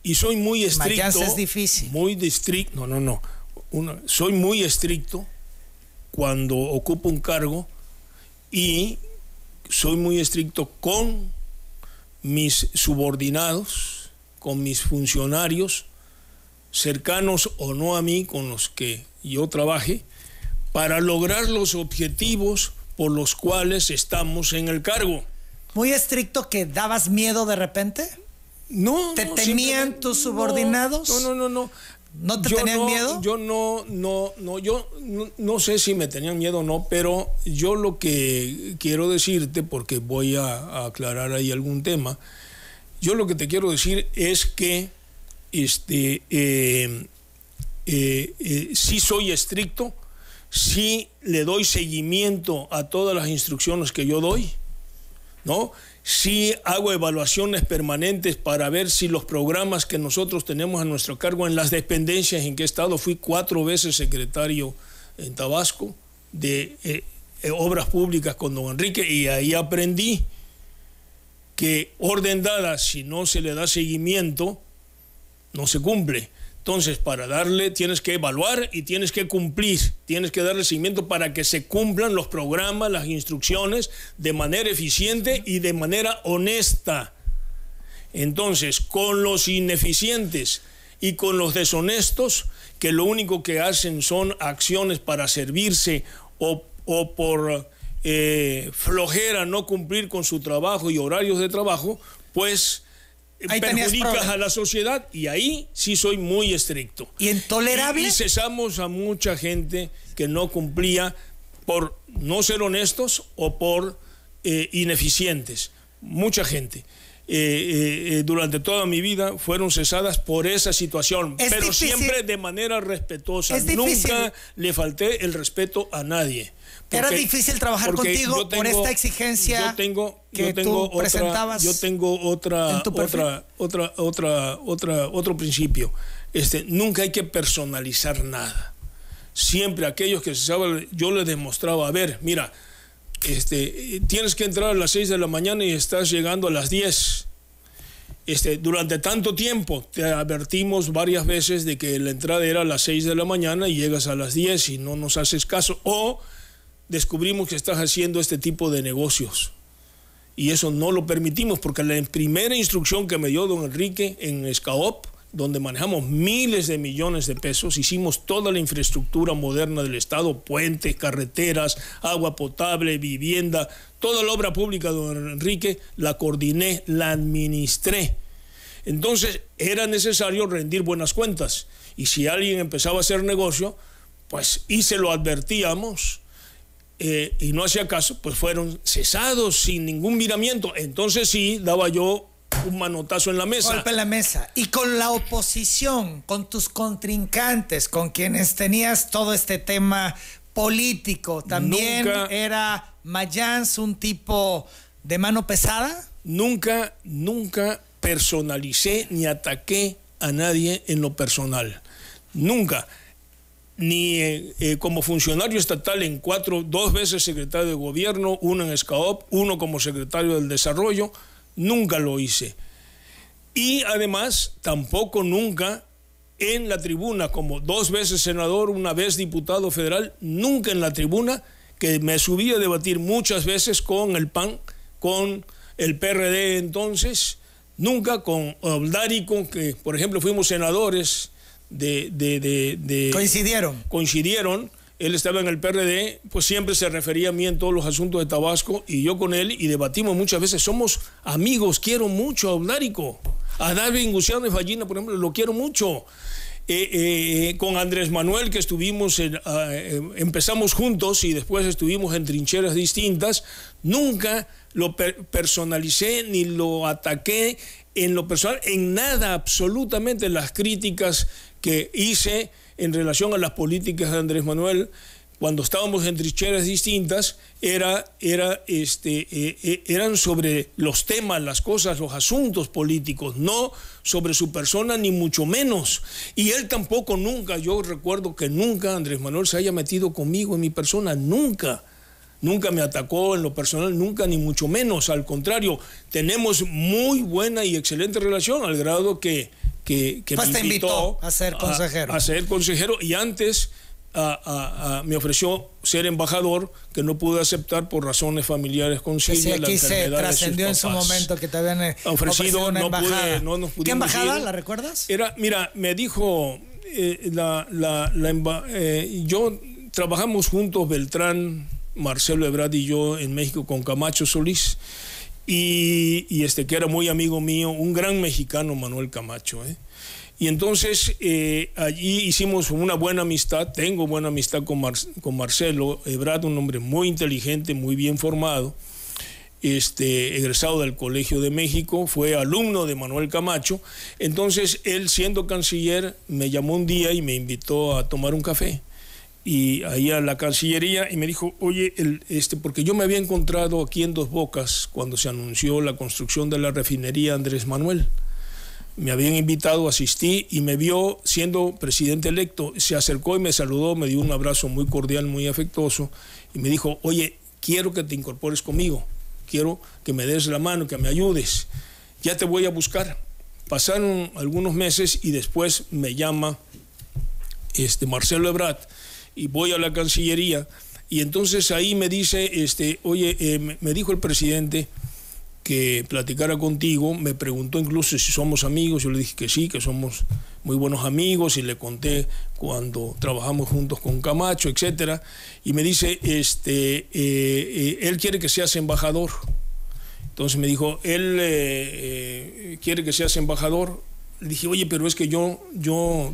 Y soy muy estricto. Mayans es difícil. Muy estricto. No. Soy muy estricto cuando ocupo un cargo y soy muy estricto con mis subordinados, con mis funcionarios, cercanos o no a mí, con los que yo trabaje, para lograr los objetivos por los cuales estamos en el cargo. ¿Muy estricto que dabas miedo de repente? No. ¿Te temían tus subordinados? No. ¿No te tenían miedo? Yo no sé si me tenían miedo o no, pero yo lo que quiero decirte, porque voy a aclarar ahí algún tema, yo lo que te quiero decir es que sí soy estricto, sí le doy seguimiento a todas las instrucciones que yo doy, ¿no? Sí hago evaluaciones permanentes para ver si los programas que nosotros tenemos a nuestro cargo en las dependencias en que he estado, fui 4 veces secretario en Tabasco de Obras Públicas con don Enrique, y ahí aprendí que orden dada, si no se le da seguimiento, no se cumple. Entonces, para darle, tienes que evaluar y tienes que cumplir, tienes que darle seguimiento para que se cumplan los programas, las instrucciones de manera eficiente y de manera honesta. Entonces, con los ineficientes y con los deshonestos, que lo único que hacen son acciones para servirse o por flojera no cumplir con su trabajo y horarios de trabajo, pues ahí perjudicas a la sociedad, y ahí sí soy muy estricto. ¿Y intolerable? Y cesamos a mucha gente que no cumplía por no ser honestos o por ineficientes. Mucha gente. Durante toda mi vida fueron cesadas por esa situación, pero difícil. Siempre de manera respetuosa. Nunca le falté el respeto a nadie. Era difícil trabajar contigo por esta exigencia que tú presentabas. Yo tengo otro principio. Nunca hay que personalizar nada. Siempre aquellos que se saben, yo les demostraba, a ver, mira, tienes que entrar a las 6 de la mañana y estás llegando a las 10. Durante tanto tiempo te advertimos varias veces de que la entrada era a las 6 de la mañana y llegas a las 10 y no nos haces caso, o descubrimos que estás haciendo este tipo de negocios. Y eso no lo permitimos, porque la primera instrucción que me dio don Enrique en Escaop, donde manejamos miles de millones de pesos, hicimos toda la infraestructura moderna del Estado, puentes, carreteras, agua potable, vivienda, toda la obra pública de don Enrique, la coordiné, la administré. Entonces era necesario rendir buenas cuentas, y si alguien empezaba a hacer negocio, pues y se lo advertíamos, y no hacía caso, pues fueron cesados sin ningún miramiento. Entonces sí, daba yo un manotazo en la mesa. Golpe en la mesa. Y con la oposición, con tus contrincantes, con quienes tenías todo este tema político, ¿también era Mayans un tipo de mano pesada? Nunca personalicé ni ataqué a nadie en lo personal. Nunca. Ni como funcionario estatal en 2 veces secretario de gobierno, uno en Escaop, uno como secretario del desarrollo, nunca lo hice. Y además tampoco nunca en la tribuna, como 2 veces senador, 1 vez diputado federal, nunca en la tribuna, que me subí a debatir muchas veces con el PAN, con el PRD entonces, nunca con Oldárico, que por ejemplo fuimos senadores coincidieron. Él estaba en el PRD, pues siempre se refería a mí en todos los asuntos de Tabasco, y yo con él, y debatimos muchas veces. Somos amigos, quiero mucho a Oldárico. A David Guciano de Fallina, por ejemplo, lo quiero mucho. Con Andrés Manuel, que empezamos juntos y después estuvimos en trincheras distintas, nunca lo personalicé ni lo ataqué en lo personal, en nada, absolutamente. Las críticas que hice en relación a las políticas de Andrés Manuel cuando estábamos en trincheras distintas eran sobre los temas, las cosas, los asuntos políticos, no sobre su persona, ni mucho menos. Y él tampoco nunca, yo recuerdo que nunca Andrés Manuel se haya metido conmigo en mi persona, nunca me atacó en lo personal, nunca, ni mucho menos. Al contrario, tenemos muy buena y excelente relación, al grado que pues me invitó a ser consejero. A ser consejero, y antes me ofreció ser embajador, que no pude aceptar por razones familiares con Silvia. Sí, aquí se trascendió en su momento que te habían ofrecido una embajada. No nos pudimos. ¿Qué embajada? ¿La recuerdas? Mira, me dijo yo trabajamos juntos, Beltrán, Marcelo Ebrard y yo, en México con Camacho Solís, y que era muy amigo mío, un gran mexicano, Manuel Camacho, Y entonces allí hicimos una buena amistad. Tengo buena amistad con Marcelo Ebrard, un hombre muy inteligente, muy bien formado, egresado del Colegio de México, fue alumno de Manuel Camacho. Entonces él, siendo canciller, me llamó un día y me invitó a tomar un café, y ahí a la Cancillería, y me dijo, oye, porque yo me había encontrado aquí en Dos Bocas cuando se anunció la construcción de la refinería Andrés Manuel. Me habían invitado, asistí, y me vio siendo presidente electo. Se acercó y me saludó, me dio un abrazo muy cordial, muy afectuoso, y me dijo, oye, quiero que te incorpores conmigo, quiero que me des la mano, que me ayudes, ya te voy a buscar. Pasaron algunos meses y después me llama Marcelo Ebrard, y voy a la Cancillería, y entonces ahí me dice, oye, me dijo el presidente que platicara contigo. Me preguntó incluso si somos amigos. Yo le dije que sí, que somos muy buenos amigos, y le conté cuando trabajamos juntos con Camacho, etcétera. Y me dice, él quiere que seas embajador. Entonces me dijo, él quiere que seas embajador. Le dije, oye, pero es que yo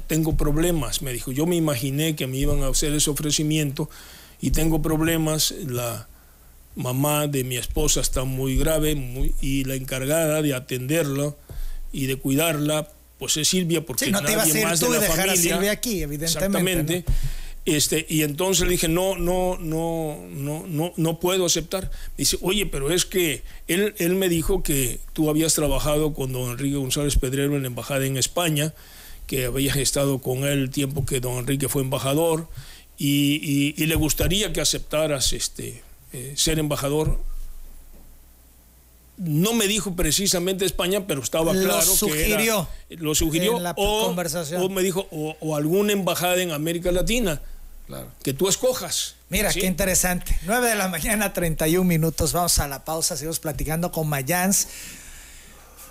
tengo problemas. Me dijo, yo me imaginé que me iban a hacer ese ofrecimiento y tengo problemas. La mamá de mi esposa está muy grave, y la encargada de atenderla y de cuidarla, pues es Silvia, porque sí, no te nadie más de la dejar familia. A Silvia aquí, evidentemente. Exactamente. Y entonces le dije, no puedo aceptar. Me dice, oye, pero es que él me dijo que tú habías trabajado con don Enrique González Pedrero en la embajada en España, que habías estado con él el tiempo que don Enrique fue embajador, y le gustaría que aceptaras ser embajador. No me dijo precisamente España, pero estaba claro lo sugirió en la conversación. O me dijo, o alguna embajada en América Latina, claro, que tú escojas. Mira, ¿sí? Qué interesante. 9:31 a.m. Vamos a la pausa, seguimos platicando con Mayans.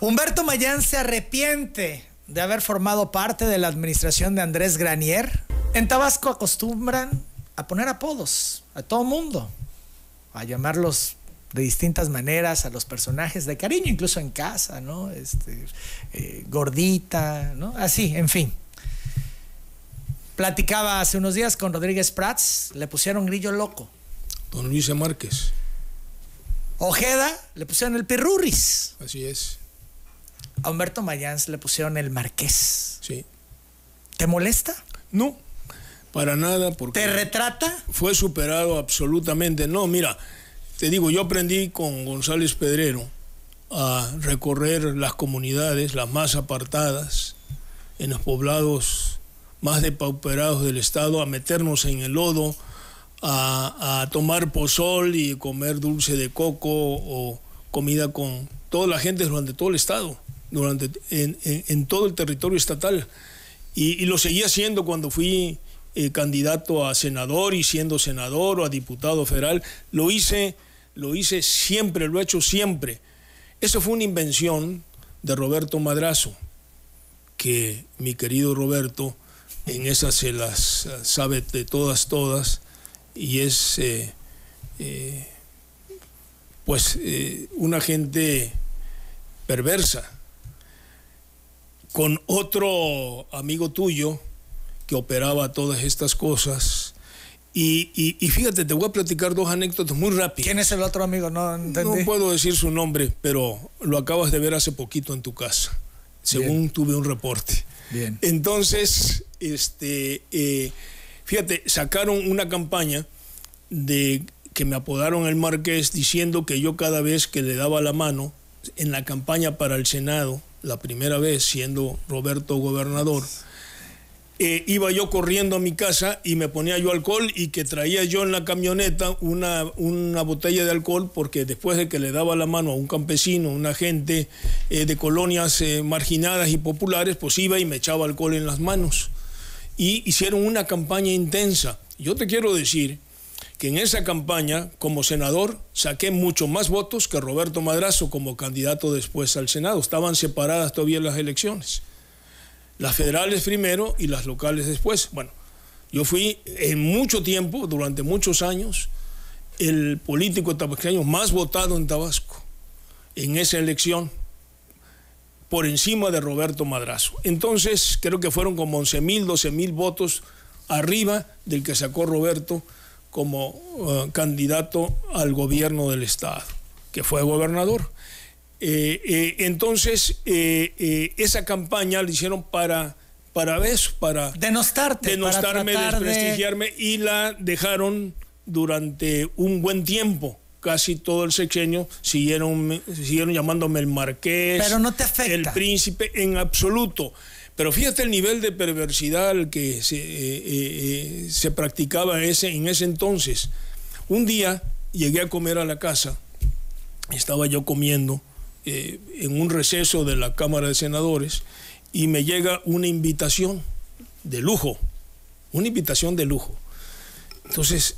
Humberto Mayans se arrepiente de haber formado parte de la administración de Andrés Granier. En Tabasco acostumbran a poner apodos a todo mundo, a llamarlos de distintas maneras a los personajes de cariño, incluso en casa, ¿no? Gordita, ¿no? Así, en fin. Platicaba hace unos días con Rodríguez Prats, le pusieron Grillo Loco. Don Luis Márquez. Ojeda, le pusieron el Pirurris. Así es. A Humberto Mayans le pusieron el Marqués. Sí. ¿Te molesta? No, para nada. Porque ¿te retrata? Fue superado absolutamente. No, mira, te digo, yo aprendí con González Pedrero a recorrer las comunidades, las más apartadas, en los poblados más depauperados del estado, a meternos en el lodo, a tomar pozol y comer dulce de coco o comida con toda la gente durante todo el estado, en todo el territorio estatal. Y lo seguí haciendo cuando fui candidato a senador, y siendo senador o a diputado federal. Lo hice siempre, lo he hecho siempre. Eso fue una invención de Roberto Madrazo, que mi querido Roberto en esas se las sabe de todas, y es una gente perversa. Con otro amigo tuyo que operaba todas estas cosas. Y fíjate, te voy a platicar dos anécdotas muy rápidas. ¿Quién es el otro amigo? No entendí. No puedo decir su nombre, pero lo acabas de ver hace poquito en tu casa, según Bien. Tuve un reporte. Bien. Entonces, fíjate, sacaron una campaña de que me apodaron el Marqués, diciendo que yo cada vez que le daba la mano en la campaña para el Senado, la primera vez siendo Roberto gobernador, iba yo corriendo a mi casa y me ponía yo alcohol, y que traía yo en la camioneta una botella de alcohol, porque después de que le daba la mano a un campesino, una gente de colonias marginadas y populares, pues iba y me echaba alcohol en las manos. Y hicieron una campaña intensa. Yo te quiero decir que en esa campaña, como senador, saqué mucho más votos que Roberto Madrazo como candidato después al Senado. Estaban separadas todavía las elecciones. Las federales primero y las locales después. Bueno, yo fui en mucho tiempo, durante muchos años, el político tabasqueño más votado en Tabasco, en esa elección, por encima de Roberto Madrazo. Entonces, creo que fueron como 11,000, 12,000 votos arriba del que sacó Roberto como candidato al gobierno del estado, que fue gobernador. Entonces, esa campaña la hicieron para denostarte, denostarme, desprestigiarme, y la dejaron durante un buen tiempo. Casi todo el sexenio siguieron llamándome el Marqués. Pero no te afecta. El Príncipe, en absoluto. Pero fíjate el nivel de perversidad que se practicaba en ese entonces. Un día llegué a comer a la casa, estaba yo comiendo en un receso de la Cámara de Senadores, y me llega una invitación de lujo, Entonces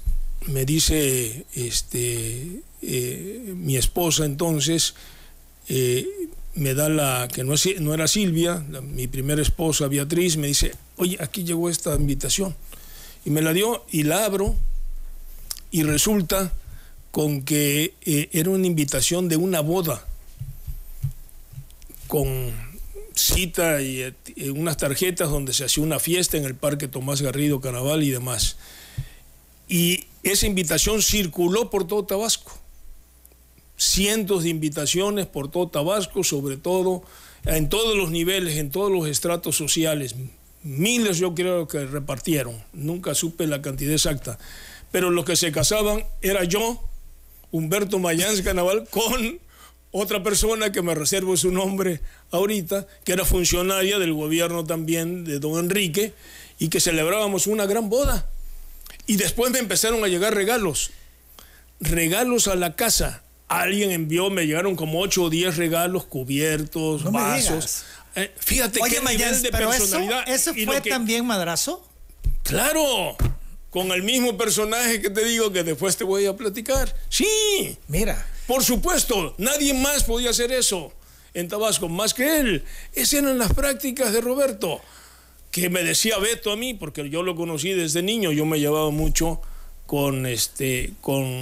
me dice mi esposa entonces, me da que no era Silvia, mi primera esposa Beatriz, me dice, oye, aquí llegó esta invitación, y me la dio, y la abro, y resulta con que era una invitación de una boda, con cita y unas tarjetas donde se hacía una fiesta en el Parque Tomás Garrido, Carnaval y demás. Y esa invitación circuló por todo Tabasco. Cientos de invitaciones por todo Tabasco, sobre todo en todos los niveles, en todos los estratos sociales. Miles yo creo que repartieron, nunca supe la cantidad exacta. Pero los que se casaban era yo, Humberto Mayans Canaval, con otra persona que me reservo su nombre ahorita, que era funcionaria del gobierno también de don Enrique, y que celebrábamos una gran boda. Y después me empezaron a llegar regalos regalos a la casa. Alguien envió, me llegaron como 8 o 10 regalos, cubiertos, No vasos. Fíjate qué nivel de personalidad. ¿Eso fue también madrazo? Claro, con el mismo personaje que te digo que después te voy a platicar. Sí. Mira. Por supuesto, nadie más podía hacer eso en Tabasco, más que él. Esas eran las prácticas de Roberto, que me decía Beto a mí, porque yo lo conocí desde niño. Yo me llevaba mucho con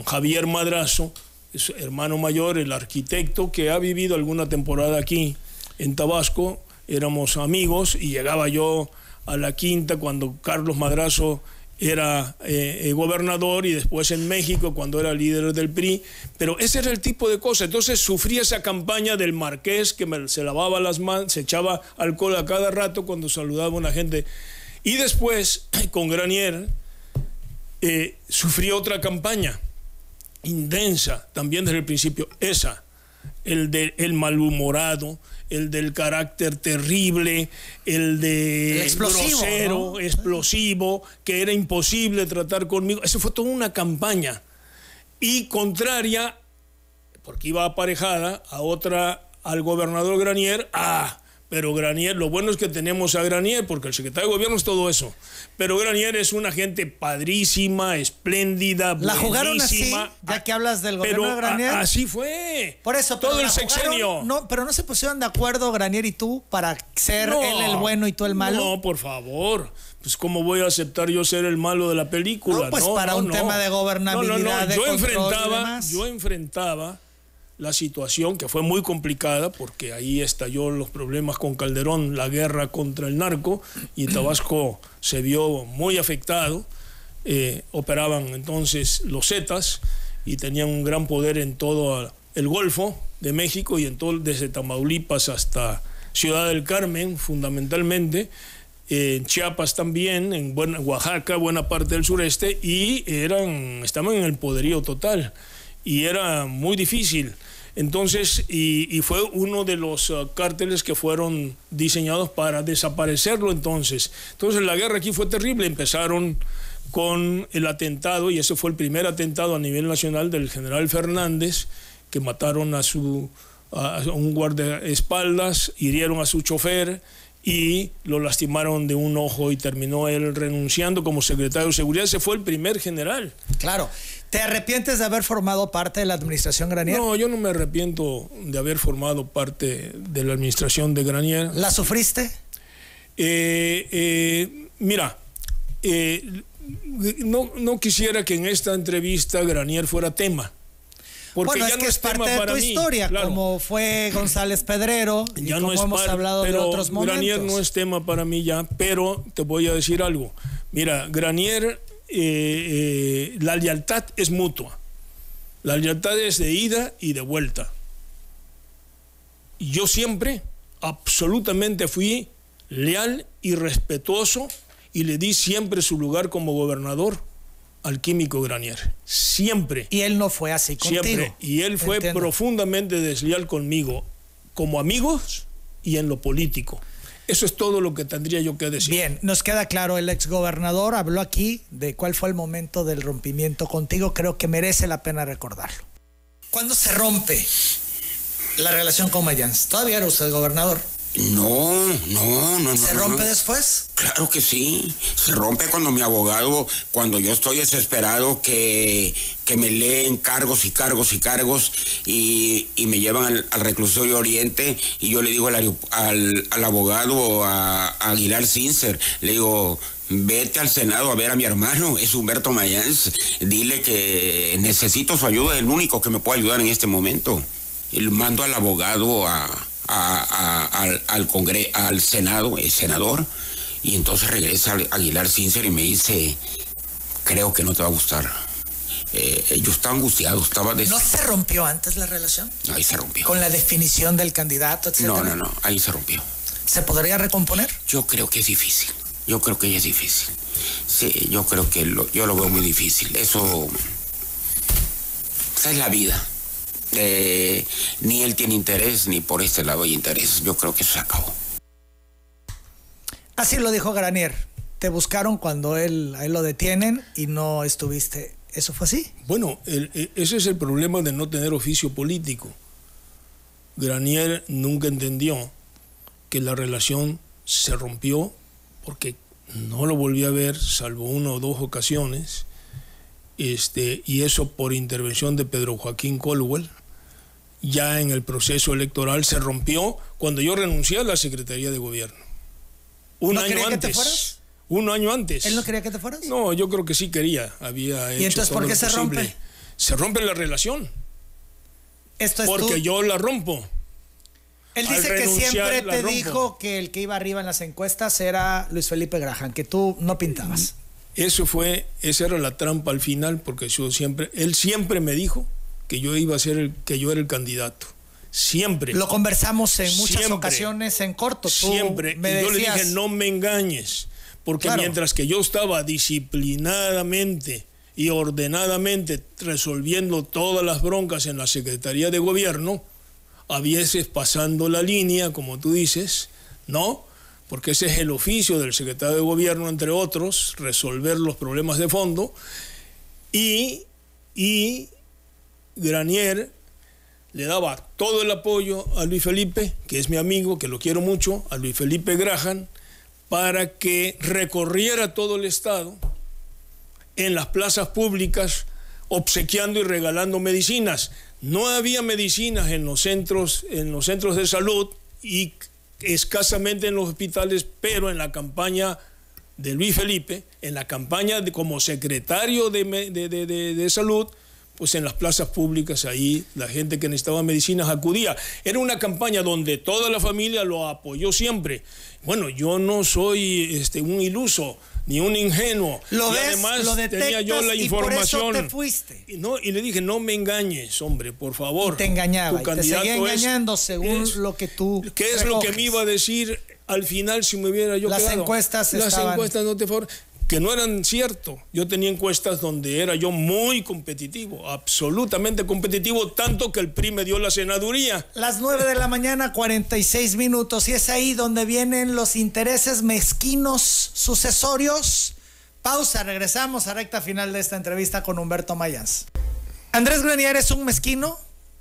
Javier Madrazo, su hermano mayor, el arquitecto, que ha vivido alguna temporada aquí en Tabasco. Éramos amigos y llegaba yo a la quinta cuando Carlos Madrazo era gobernador, y después en México cuando era líder del PRI. Pero ese era el tipo de cosas. Entonces sufría esa campaña del Marqués, que se lavaba las manos, se echaba alcohol a cada rato cuando saludaba a una gente. Y después con Granier sufría otra campaña intensa, también desde el principio, el malhumorado, el del carácter terrible, el grosero, ¿no? Explosivo, que era imposible tratar conmigo. Eso fue toda una campaña, y contraria, porque iba aparejada al gobernador Granier. Pero Granier, lo bueno es que tenemos a Granier, porque el secretario de gobierno es todo eso. Pero Granier es una gente padrísima, espléndida, buenísima. ¿La jugaron así, ya que hablas del gobierno de Granier? Así fue. Por eso, todo el sexenio. Pero no se pusieron de acuerdo Granier y tú para ser él el bueno y tú el malo. No, por favor. Pues ¿cómo voy a aceptar yo ser el malo de la película? No, pues para un tema de gobernabilidad, de control. Yo enfrentaba la situación, que fue muy complicada, porque ahí estalló los problemas con Calderón, la guerra contra el narco, y Tabasco se vio muy afectado. Operaban entonces los Zetas y tenían un gran poder en todo el Golfo de México, y en todo, desde Tamaulipas hasta Ciudad del Carmen, fundamentalmente, en Chiapas también, en Oaxaca, buena parte del sureste, y estaban en el poderío total, y era muy difícil. Entonces, y fue uno de los cárteles que fueron diseñados para desaparecerlo. Entonces la guerra aquí fue terrible. Empezaron con el atentado, y ese fue el primer atentado a nivel nacional del general Fernández, que mataron a un guardaespaldas, hirieron a su chofer y lo lastimaron de un ojo, y terminó él renunciando como secretario de seguridad. Ese fue el primer general. Claro. ¿Te arrepientes de haber formado parte de la administración Granier? No, yo no me arrepiento de haber formado parte de la administración de Granier. ¿La sufriste? Mira, no quisiera que en esta entrevista Granier fuera tema. Porque bueno, ya es que es parte de tu historia, claro. Como fue González Pedrero, y ya como hemos hablado de otros momentos. Granier no es tema para mí ya, pero te voy a decir algo. Mira, Granier, la lealtad es mutua. La lealtad es de ida y de vuelta. Yo siempre, absolutamente fui leal y respetuoso, y le di siempre su lugar como gobernador al químico Granier, siempre. Y él no fue así contigo. Siempre. Y él fue profundamente desleal conmigo, como amigos y en lo político. Eso es todo lo que tendría yo que decir. Bien, nos queda claro, el exgobernador habló aquí de cuál fue el momento del rompimiento contigo. Creo que merece la pena recordarlo. ¿Cuándo se rompe la relación con Mayans? ¿Todavía era usted gobernador? No. ¿Se rompe después? Claro que sí. Se rompe cuando mi abogado, cuando yo estoy desesperado, que me leen cargos y me llevan al reclusorio Oriente, y yo le digo al abogado, a Aguilar Sincer, le digo: vete al Senado a ver a mi hermano, es Humberto Mayans, dile que necesito su ayuda, es el único que me puede ayudar en este momento. Y le mando al abogado al Senado, el senador, y entonces regresa Aguilar Sincer y me dice: creo que no te va a gustar. Yo estaba angustiado, ¿No se rompió antes la relación? Ahí se rompió. ¿Con la definición del candidato, etcétera? No, ahí se rompió. ¿Se podría recomponer? Yo creo que es difícil. Sí, yo creo que yo lo veo muy difícil. Esa es la vida. Ni él tiene interés, ni por este lado hay interés. Yo creo que eso se acabó. Así lo dijo Granier. Te buscaron cuando a él lo detienen y no estuviste ¿Eso fue así? Bueno, ese es el problema de no tener oficio político. Granier nunca entendió que la relación se rompió porque no lo volví a ver salvo 1 o 2 ocasiones, y eso por intervención de Pedro Joaquín Colwell. Ya en el proceso electoral se rompió cuando yo renuncié a la Secretaría de Gobierno. Un año antes. ¿Que te fueras? Un año antes. ¿Él no quería que te fueras? No, yo creo que sí quería. Había hecho. ¿Y entonces por qué se rompe? Se rompe la relación. Esto es porque yo la rompo. Él dice que siempre te dijo que el que iba arriba en las encuestas era Luis Felipe Graham, que tú no pintabas. Esa era la trampa al final, porque él siempre me dijo que yo iba a ser que yo era el candidato. Siempre. Lo conversamos en muchas ocasiones en corto. Tú siempre. Me decías, yo le dije, no me engañes, porque mientras que yo estaba disciplinadamente y ordenadamente resolviendo todas las broncas en la Secretaría de Gobierno, a veces pasando la línea, como tú dices, ¿no? Porque ese es el oficio del secretario de Gobierno, entre otros, resolver los problemas de fondo, y Granier le daba todo el apoyo a Luis Felipe, que es mi amigo, que lo quiero mucho, a Luis Felipe Graham, para que recorriera todo el estado en las plazas públicas obsequiando y regalando medicinas. No había medicinas en los centros de salud y escasamente en los hospitales, pero en la campaña de Luis Felipe, en la campaña como secretario de salud, pues en las plazas públicas ahí la gente que necesitaba medicinas acudía. Era una campaña donde toda la familia lo apoyó siempre. Bueno, yo no soy un iluso ni un ingenuo. Además tenía yo la información. Y por eso te fuiste. Y le dije, no me engañes, hombre, por favor. Y te engañaba, y te seguía engañando según lo que tú ¿Qué es lo que me iba a decir al final si me hubiera yo quedado? Las encuestas no te favorecen. Que no eran cierto. Yo tenía encuestas donde era yo muy competitivo, absolutamente competitivo, tanto que el PRI me dio la senaduría. Las 9 de la mañana, 46 minutos, y es ahí donde vienen los intereses mezquinos sucesorios. Pausa, regresamos a recta final de esta entrevista con Humberto Mayans. Andrés Granier es un mezquino,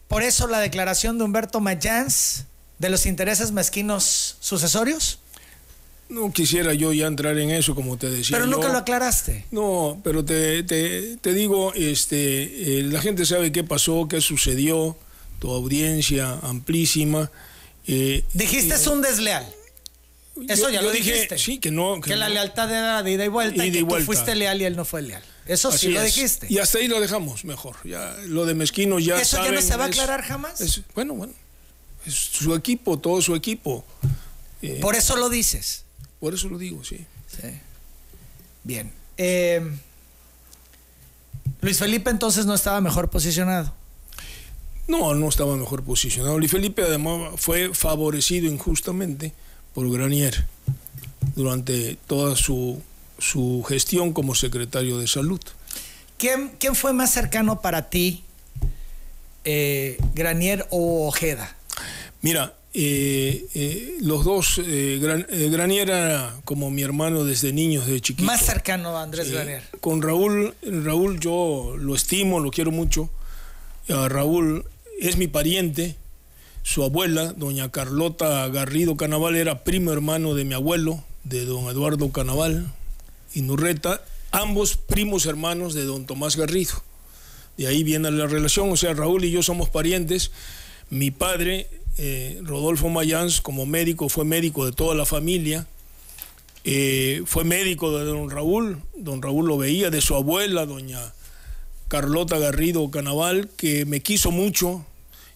por eso la declaración de Humberto Mayans de los intereses mezquinos sucesorios. No quisiera yo ya entrar en eso, como te decía. Pero nunca lo aclaraste. No, pero te digo, la gente sabe qué pasó, qué sucedió, tu audiencia amplísima. Dijiste es un desleal. Eso ya lo dijiste. Sí, que no. Que la lealtad era de ida y vuelta, y que tú fuiste leal y él no fue leal. Eso sí lo dijiste. Y hasta ahí lo dejamos mejor. Ya, lo de mezquino ya ¿Eso saben, ya no se va a aclarar jamás? Bueno. Es su equipo, todo su equipo. Por eso lo dices. Por eso lo digo, sí. Bien. Luis Felipe entonces no estaba mejor posicionado. No estaba mejor posicionado. Luis Felipe además fue favorecido injustamente por Granier durante toda su gestión como secretario de salud. ¿Quién fue más cercano para ti, Granier o Ojeda? Mira, los dos, Granier era como mi hermano desde niños, desde chiquito. Más cercano a Andrés Granier. Con Raúl yo lo estimo, lo quiero mucho. Raúl es mi pariente. Su abuela, doña Carlota Garrido Canaval, era primo hermano de mi abuelo, de don Eduardo Canaval Inurreta, ambos primos hermanos de don Tomás Garrido. De ahí viene la relación, o sea, Raúl y yo somos parientes. Mi padre, Rodolfo Mayans, como médico, fue médico de toda la familia. Fue médico de don Raúl lo veía, de su abuela, doña Carlota Garrido Canaval, que me quiso mucho,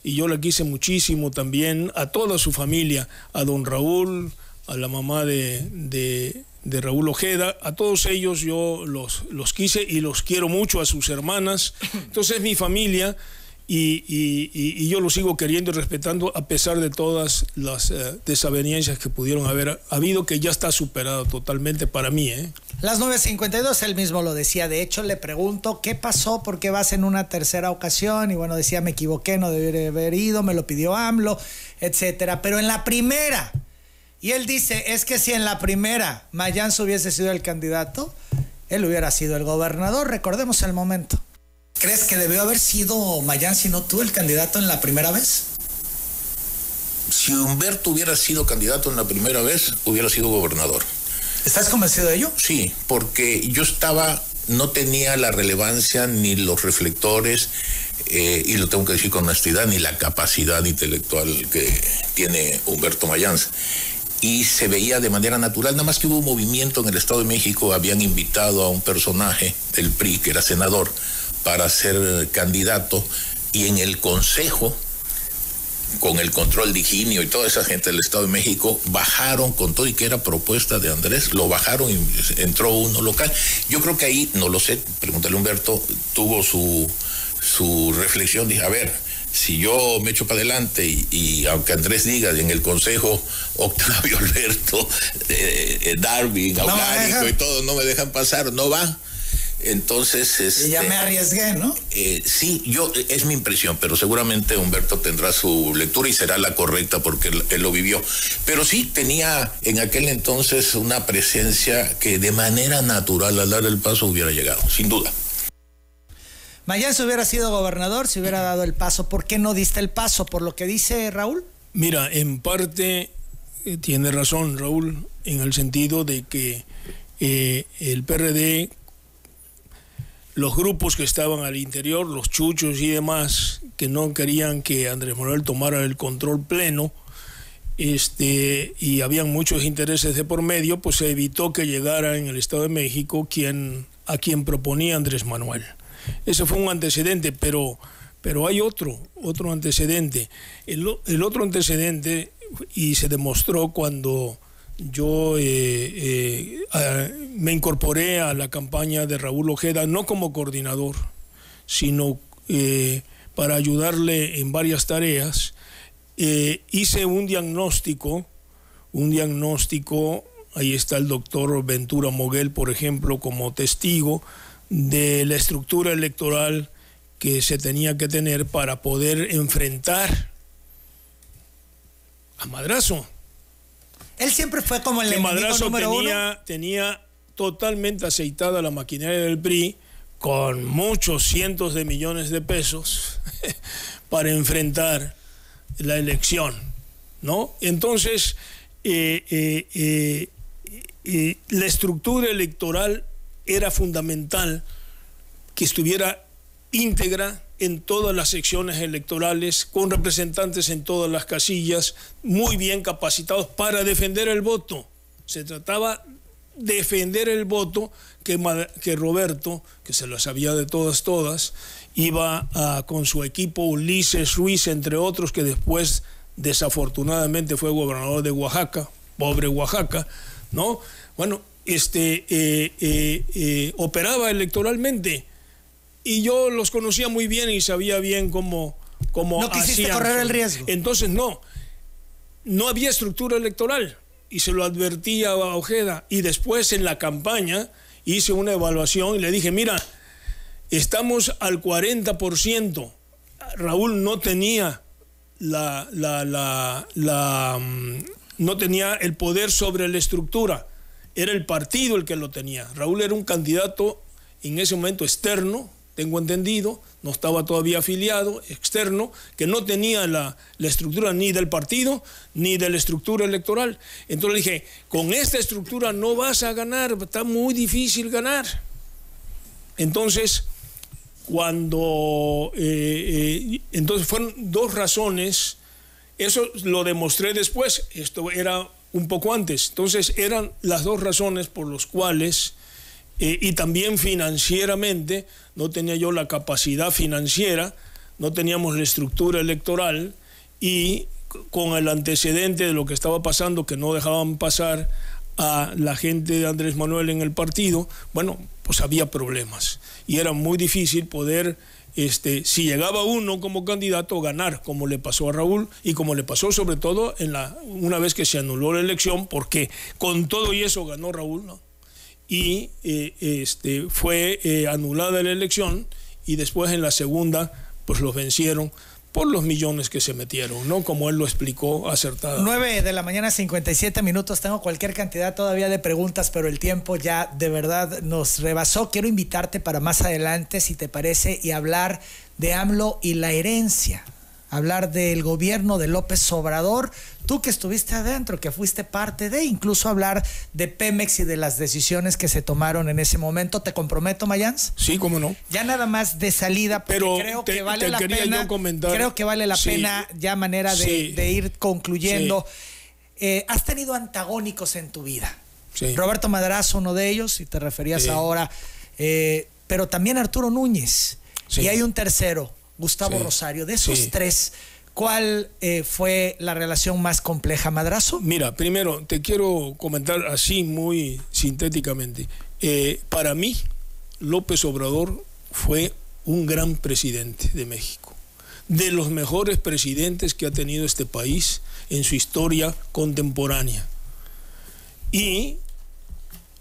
y yo la quise muchísimo también, a toda su familia, a don Raúl, a la mamá de Raúl Ojeda, a todos ellos yo los quise y los quiero mucho, a sus hermanas. Entonces mi familia, y yo los sigo queriendo y respetando a pesar de todas las desavenencias que pudieron haber habido, que ya está superado totalmente para mí. Las 9:52, él mismo lo decía. De hecho, le pregunto qué pasó, por qué vas en una tercera ocasión, y bueno, decía, me equivoqué, no debería haber ido, me lo pidió AMLO, etcétera. Pero en la primera, y él dice, es que si en la primera Mayans hubiese sido el candidato, él hubiera sido el gobernador. Recordemos el momento. ¿Crees que debió haber sido Mayán, si no tú, el candidato en la primera vez? Si Humberto hubiera sido candidato en la primera vez, hubiera sido gobernador. ¿Estás convencido de ello? Sí, porque yo no tenía la relevancia ni los reflectores, y lo tengo que decir con honestidad, ni la capacidad intelectual que tiene Humberto Mayans. Y se veía de manera natural, nada más que hubo un movimiento en el Estado de México, habían invitado a un personaje del PRI, que era senador, para ser candidato, y en el Consejo, con el control de Higinio y toda esa gente del Estado de México, bajaron con todo y que era propuesta de Andrés, lo bajaron y entró uno local. Yo creo que ahí, no lo sé, pregúntale a Humberto, tuvo su reflexión, dije, a ver, si yo me echo para adelante y aunque Andrés diga en el Consejo, Octavio, Alberto, Darwin, Aulárico y todo, no me dejan pasar, no va. Entonces, y ya me arriesgué, ¿no? Sí, es mi impresión, pero seguramente Humberto tendrá su lectura y será la correcta porque él lo vivió. Pero sí tenía en aquel entonces una presencia que de manera natural al dar el paso hubiera llegado, sin duda. Mayans hubiera sido gobernador si hubiera dado el paso. ¿Por qué no diste el paso? ¿Por lo que dice Raúl? Mira, en parte tiene razón Raúl, en el sentido de que el PRD, los grupos que estaban al interior, los chuchos y demás, que no querían que Andrés Manuel tomara el control pleno, y habían muchos intereses de por medio, pues se evitó que llegara en el Estado de México a quien proponía Andrés Manuel. Ese fue un antecedente, pero hay otro antecedente. El otro antecedente, y se demostró cuando yo me incorporé a la campaña de Raúl Ojeda, no como coordinador, sino para ayudarle en varias tareas. Hice un diagnóstico, ahí está el doctor Ventura Moguel, por ejemplo, como testigo de la estructura electoral que se tenía que tener para poder enfrentar a Madrazo. Él siempre fue como el enemigo Madrazo número uno. Tenía totalmente aceitada la maquinaria del PRI con muchos cientos de millones de pesos para enfrentar la elección, ¿no? Entonces, la estructura electoral era fundamental que estuviera íntegra en todas las secciones electorales, con representantes en todas las casillas, muy bien capacitados para defender el voto. Se trataba de defender el voto que Roberto, que se lo sabía de todas, iba con su equipo, Ulises Ruiz, entre otros, que después desafortunadamente fue gobernador de Oaxaca, pobre Oaxaca, ¿no? Bueno, operaba electoralmente y yo los conocía muy bien y sabía bien cómo no quisiste correr el riesgo. Entonces no había estructura electoral y se lo advertía a Ojeda, y después en la campaña hice una evaluación y le dije, mira, estamos al 40%. Raúl no tenía no tenía el poder sobre la estructura. Era el partido el que lo tenía. Raúl era un candidato en ese momento externo, tengo entendido, no estaba todavía afiliado, externo, que no tenía la estructura ni del partido ni de la estructura electoral. Entonces le dije, con esta estructura no vas a ganar, está muy difícil ganar. Entonces, entonces fueron dos razones, eso lo demostré después, esto era un poco antes. Entonces eran las dos razones por las cuales, y también financieramente, no tenía yo la capacidad financiera, no teníamos la estructura electoral, y con el antecedente de lo que estaba pasando, que no dejaban pasar a la gente de Andrés Manuel en el partido, bueno, pues había problemas. Y era muy difícil poder, si llegaba uno como candidato, ganar, como le pasó a Raúl y como le pasó sobre todo una vez que se anuló la elección, porque con todo y eso ganó Raúl, ¿no? Y fue anulada la elección, y después en la segunda pues los vencieron por los millones que se metieron, ¿no? Como él lo explicó acertadamente. 9:57 a.m. Tengo cualquier cantidad todavía de preguntas, pero el tiempo ya de verdad nos rebasó. Quiero invitarte para más adelante, si te parece, y hablar de AMLO y la herencia. Hablar del gobierno de López Obrador, tú que estuviste adentro, que fuiste parte de, incluso hablar de Pemex y de las decisiones que se tomaron en ese momento. ¿Te comprometo, Mayans? Sí, cómo no. Ya nada más de salida, pero creo que vale la pena. Creo que vale la pena ya manera de ir concluyendo. Sí. Has tenido antagónicos en tu vida. Sí. Roberto Madrazo, uno de ellos, si te referías ahora, pero también Arturo Núñez. Sí. Y hay un tercero, Gustavo Rosario. De esos tres, ¿cuál fue la relación más compleja, Madrazo? Mira, primero te quiero comentar así muy sintéticamente. Para mí, López Obrador fue un gran presidente de México. De los mejores presidentes que ha tenido este país en su historia contemporánea. Y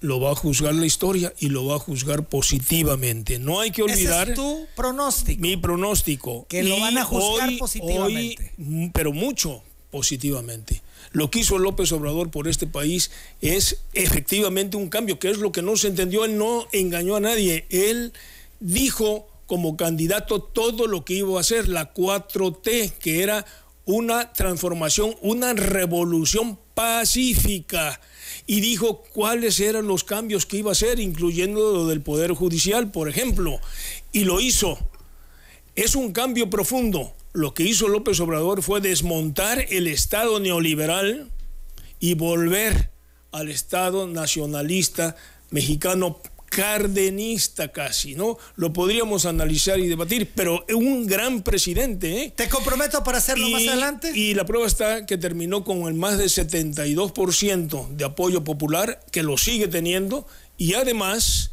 lo va a juzgar la historia y lo va a juzgar positivamente. No hay que olvidar... Ese es tu pronóstico. Mi pronóstico. Que lo van a juzgar positivamente. Pero mucho positivamente. Lo que hizo López Obrador por este país es efectivamente un cambio, que es lo que no se entendió. Él no engañó a nadie. Él dijo como candidato todo lo que iba a hacer, la 4T, que era una transformación, una revolución pacífica. Y dijo cuáles eran los cambios que iba a hacer, incluyendo lo del Poder Judicial, por ejemplo. Y lo hizo. Es un cambio profundo. Lo que hizo López Obrador fue desmontar el Estado neoliberal y volver al Estado nacionalista mexicano, cardenista casi, ¿no? Lo podríamos analizar y debatir, pero un gran presidente, ¿eh? Te comprometo para hacerlo más adelante. Y la prueba está que terminó con el más de 72% de apoyo popular, que lo sigue teniendo, y además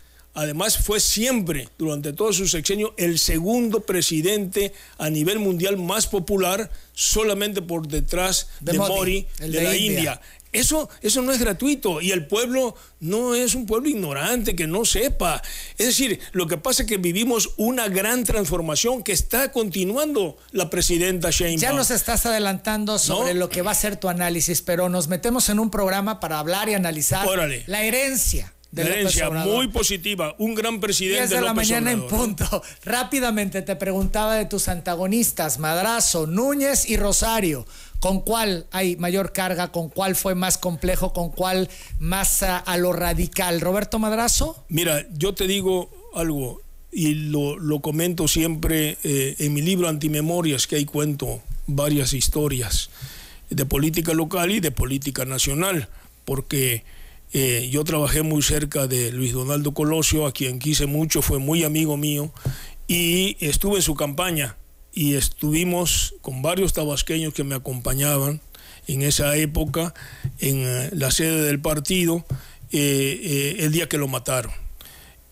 fue siempre, durante todo su sexenio, el segundo presidente a nivel mundial más popular, solamente por detrás de Modi, de la India. Eso no es gratuito, y el pueblo no es un pueblo ignorante que no sepa. Es decir, lo que pasa es que vivimos una gran transformación que está continuando la presidenta Sheinbaum. Ya nos estás adelantando sobre lo que va a ser tu análisis, pero nos metemos en un programa para hablar y analizar la herencia. La herencia muy positiva, un gran presidente. 10 de la mañana en punto. Rápidamente te preguntaba de tus antagonistas, Madrazo, Núñez y Rosario. ¿Con cuál hay mayor carga? ¿Con cuál fue más complejo? ¿Con cuál más a lo radical? ¿Roberto Madrazo? Mira, yo te digo algo, y lo comento siempre en mi libro Antimemorias, que ahí cuento varias historias de política local y de política nacional, porque yo trabajé muy cerca de Luis Donaldo Colosio, a quien quise mucho, fue muy amigo mío, y estuve en su campaña. Y estuvimos con varios tabasqueños que me acompañaban en esa época en la sede del partido el día que lo mataron.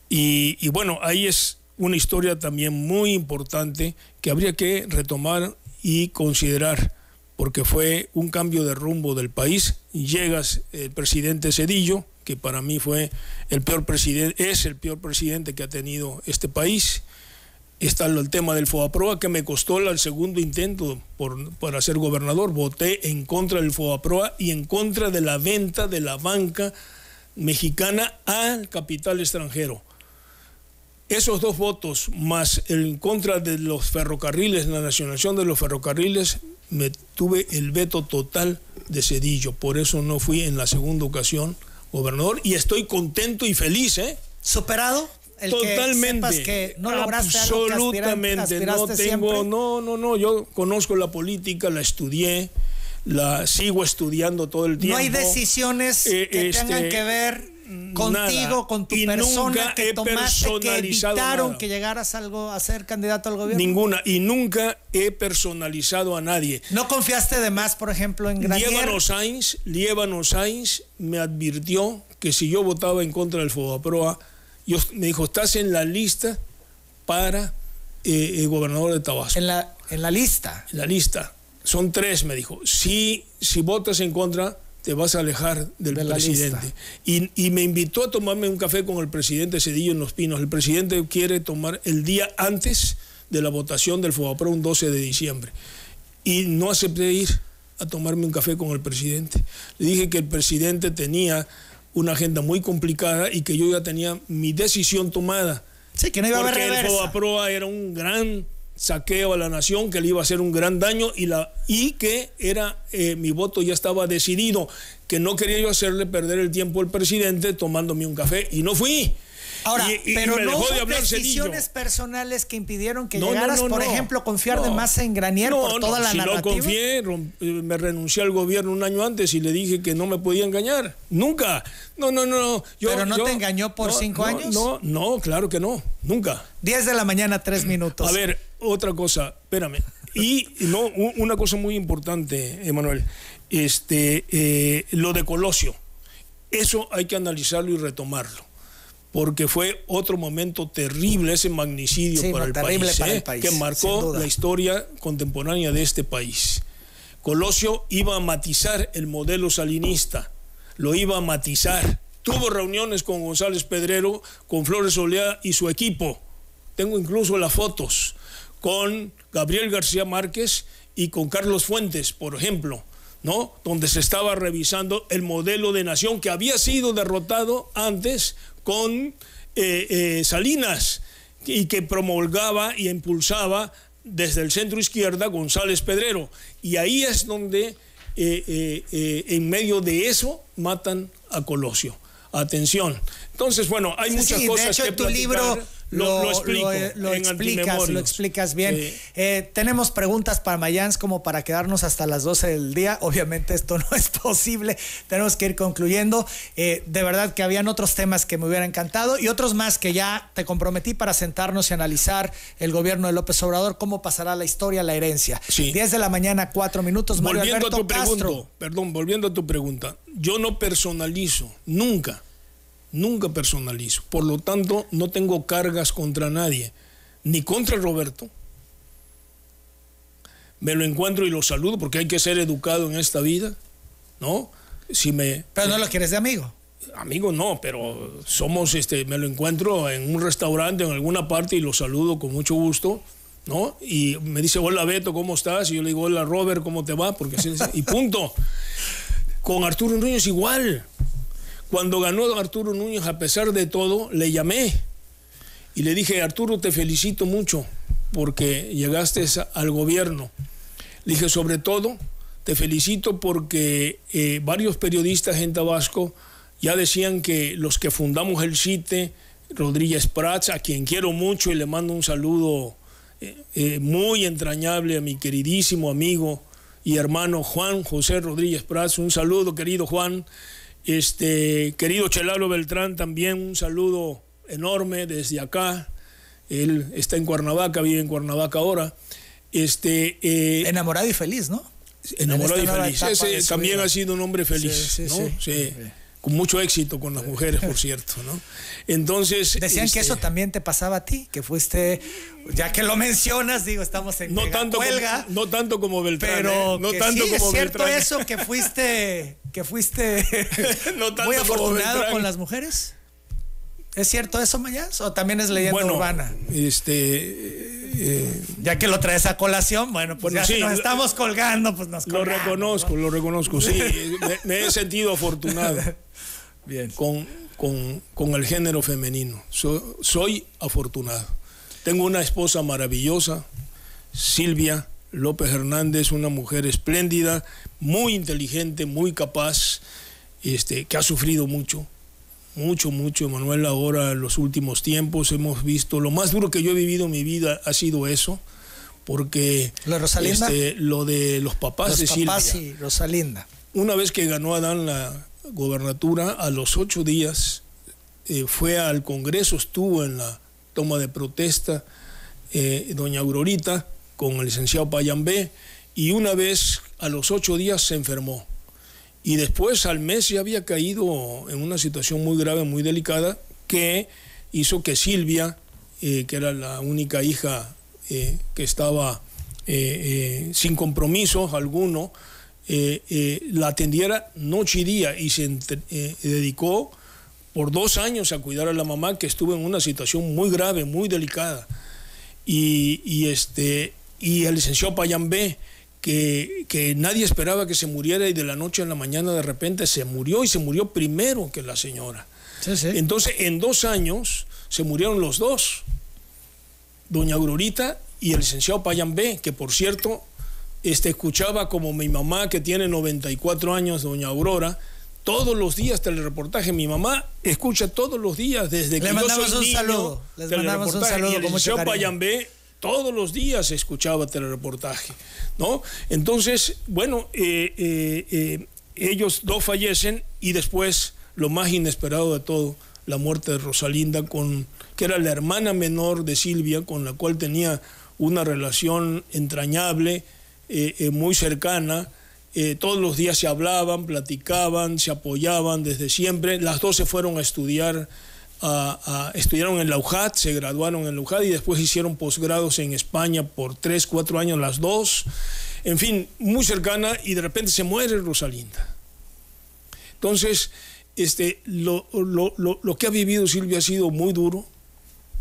Y bueno, ahí es una historia también muy importante que habría que retomar y considerar, porque fue un cambio de rumbo del país. Llegas el presidente Zedillo, que para mí fue el peor presidente, es el peor presidente que ha tenido este país. Está el tema del FOBAPROA, que me costó el segundo intento para ser gobernador. Voté en contra del FOBAPROA y en contra de la venta de la banca mexicana al capital extranjero. Esos dos votos, más el en contra de los ferrocarriles, la nacionalización de los ferrocarriles, me tuve el veto total de Zedillo. Por eso no fui en la segunda ocasión gobernador, y estoy contento y feliz, ¿eh? ¿Superado? El totalmente, que sepas que no lograste absolutamente, algo que no, yo conozco la política, la estudié, la sigo estudiando todo el tiempo. No hay decisiones que tengan que ver contigo, nada, con tu persona, que tomaste, que evitaron nada, que llegaras a ser candidato al gobierno. Ninguna, y nunca he personalizado a nadie. ¿No confiaste de más, por ejemplo, en Granier? Líbano Sáenz me advirtió que si yo votaba en contra del FOBAPROA, me dijo, estás en la lista para el gobernador de Tabasco. ¿En la lista? En la lista. Son 3, me dijo. Si votas en contra, te vas a alejar del presidente. Y me invitó a tomarme un café con el presidente Zedillo en Los Pinos. El presidente quiere tomar el día antes de la votación del FOBAPROA un 12 de diciembre. Y no acepté ir a tomarme un café con el presidente. Le dije que el presidente tenía una agenda muy complicada y que yo ya tenía mi decisión tomada. Sí, que no iba a haber reversa. Porque el FOBAPROA era un gran saqueo a la nación, que le iba a hacer un gran daño y que mi voto ya estaba decidido, que no quería yo hacerle perder el tiempo al presidente tomándome un café, y no fui. Ahora, pero me no dejó de hubo hablar decisiones Cedillo. personales que impidieron que llegaras, por ejemplo, confiar de más en Granier por toda la narrativa. Si no confié, me renuncié al gobierno un año antes y le dije que no me podía engañar. Nunca. No. ¿Pero no te engañó por 5 años? No, claro que no. Nunca. 10 de la mañana, 3 minutos. A ver, otra cosa, espérame. Y una cosa muy importante, Emanuel. Lo de Colosio. Eso hay que analizarlo y retomarlo. Porque fue otro momento terrible, ese magnicidio para el país, que marcó la historia contemporánea de este país. Colosio iba a matizar el modelo salinista, lo iba a matizar. Tuvo reuniones con González Pedrero, con Flores Olea y su equipo. Tengo incluso las fotos con Gabriel García Márquez y con Carlos Fuentes, por ejemplo, ¿no? Donde se estaba revisando el modelo de nación que había sido derrotado antes con Salinas, y que promulgaba y impulsaba desde el centro izquierda González Pedrero. Y ahí es donde en medio de eso matan a Colosio. Atención. Entonces, bueno, hay muchas cosas de hecho, que en tu libro lo explico, lo explicas bien. Sí. Tenemos preguntas para Mayans como para quedarnos hasta las 12 del día. Obviamente esto no es posible, tenemos que ir concluyendo. De verdad que habían otros temas que me hubieran encantado y otros más que ya te comprometí para sentarnos y analizar el gobierno de López Obrador, cómo pasará la historia, la herencia. Sí. 10 de la mañana, 4 minutos. Mario volviendo Alberto a tu Castro. pregunta, perdón, volviendo a tu pregunta, yo no personalizo, nunca personalizo. Por lo tanto, no tengo cargas contra nadie, ni contra Roberto. Me lo encuentro y lo saludo porque hay que ser educado en esta vida, ¿no? Pero no lo quieres de amigo. Amigo no, pero somos, me lo encuentro en un restaurante, en alguna parte, y lo saludo con mucho gusto, ¿no? Y me dice, hola Beto, ¿cómo estás? Y yo le digo, hola Robert, ¿cómo te va? Porque así, y punto. Con Arturo Núñez igual. Cuando ganó Arturo Núñez, a pesar de todo, le llamé y le dije, Arturo, te felicito mucho porque llegaste al gobierno. Le dije, sobre todo, te felicito porque varios periodistas en Tabasco ya decían que los que fundamos el CITE, Rodríguez Prats, a quien quiero mucho y le mando un saludo muy entrañable a mi queridísimo amigo y hermano Juan José Rodríguez Prats, un saludo, querido Juan. Querido Chelalo Beltrán, también un saludo enorme desde acá. Él está en Cuernavaca, vive en Cuernavaca ahora. Enamorado y feliz, ¿no? Enamorado y feliz. Ese también ha sido un hombre feliz, ¿no? Sí. Con mucho éxito con las mujeres, por cierto, ¿no? Entonces... Decían que eso también te pasaba a ti, que fuiste, ya que lo mencionas, digo, estamos en huelga. No tanto como Beltrán, pero no que tanto sí, como es cierto Beltrán. eso, que fuiste no tanto muy afortunado como con las mujeres. ¿Es cierto eso, Mayans? ¿O también es leyenda urbana? Ya que lo traes a colación, bueno, pues ya sí, si nos estamos colgando, pues nos colgamos. Lo reconozco, sí. me he sentido afortunado. Bien. Con el género femenino. Soy afortunado. Tengo una esposa maravillosa, Silvia López Hernández, una mujer espléndida, muy inteligente, muy capaz, que ha sufrido mucho, Emanuel. Ahora, en los últimos tiempos, hemos visto, lo más duro que yo he vivido en mi vida ha sido eso, porque ¿lo de Rosalinda? Lo de los papás de Silvia. Los papás y Rosalinda. Una vez que ganó Adán la gobernatura, a los 8 días fue al Congreso, estuvo en la toma de protesta doña Aurorita con el licenciado Payambé, y una vez a los 8 días se enfermó. Y después al mes ya había caído en una situación muy grave, muy delicada, que hizo que Silvia, que era la única hija que estaba sin compromiso alguno, la atendiera noche y día, y se dedicó por 2 años a cuidar a la mamá, que estuvo en una situación muy grave, muy delicada. y el licenciado Payambé, que nadie esperaba que se muriera y de la noche a la mañana de repente se murió y se murió primero que la señora. Sí, sí. Entonces en 2 años se murieron los dos, doña Aurorita y el licenciado Payambé, que por cierto escuchaba como mi mamá, que tiene 94 años, doña Aurora, todos los días telereportaje. Mi mamá escucha todos los días desde que yo soy niño. Saludo. Les mandamos un saludo. Y el licenciado Payambé todos los días escuchaba telereportaje, ¿no? Entonces, bueno, ellos dos fallecen y después, lo más inesperado de todo, la muerte de Rosalinda, que era la hermana menor de Silvia, con la cual tenía una relación entrañable, muy cercana. Todos los días se hablaban, platicaban, se apoyaban desde siempre. Las dos se fueron a estudiar, estudiaron en la UJAT, se graduaron en la UJAT y después hicieron posgrados en España por 3, 4 años las dos. En fin, muy cercana, y de repente se muere Rosalinda. Entonces, lo que ha vivido Silvia ha sido muy duro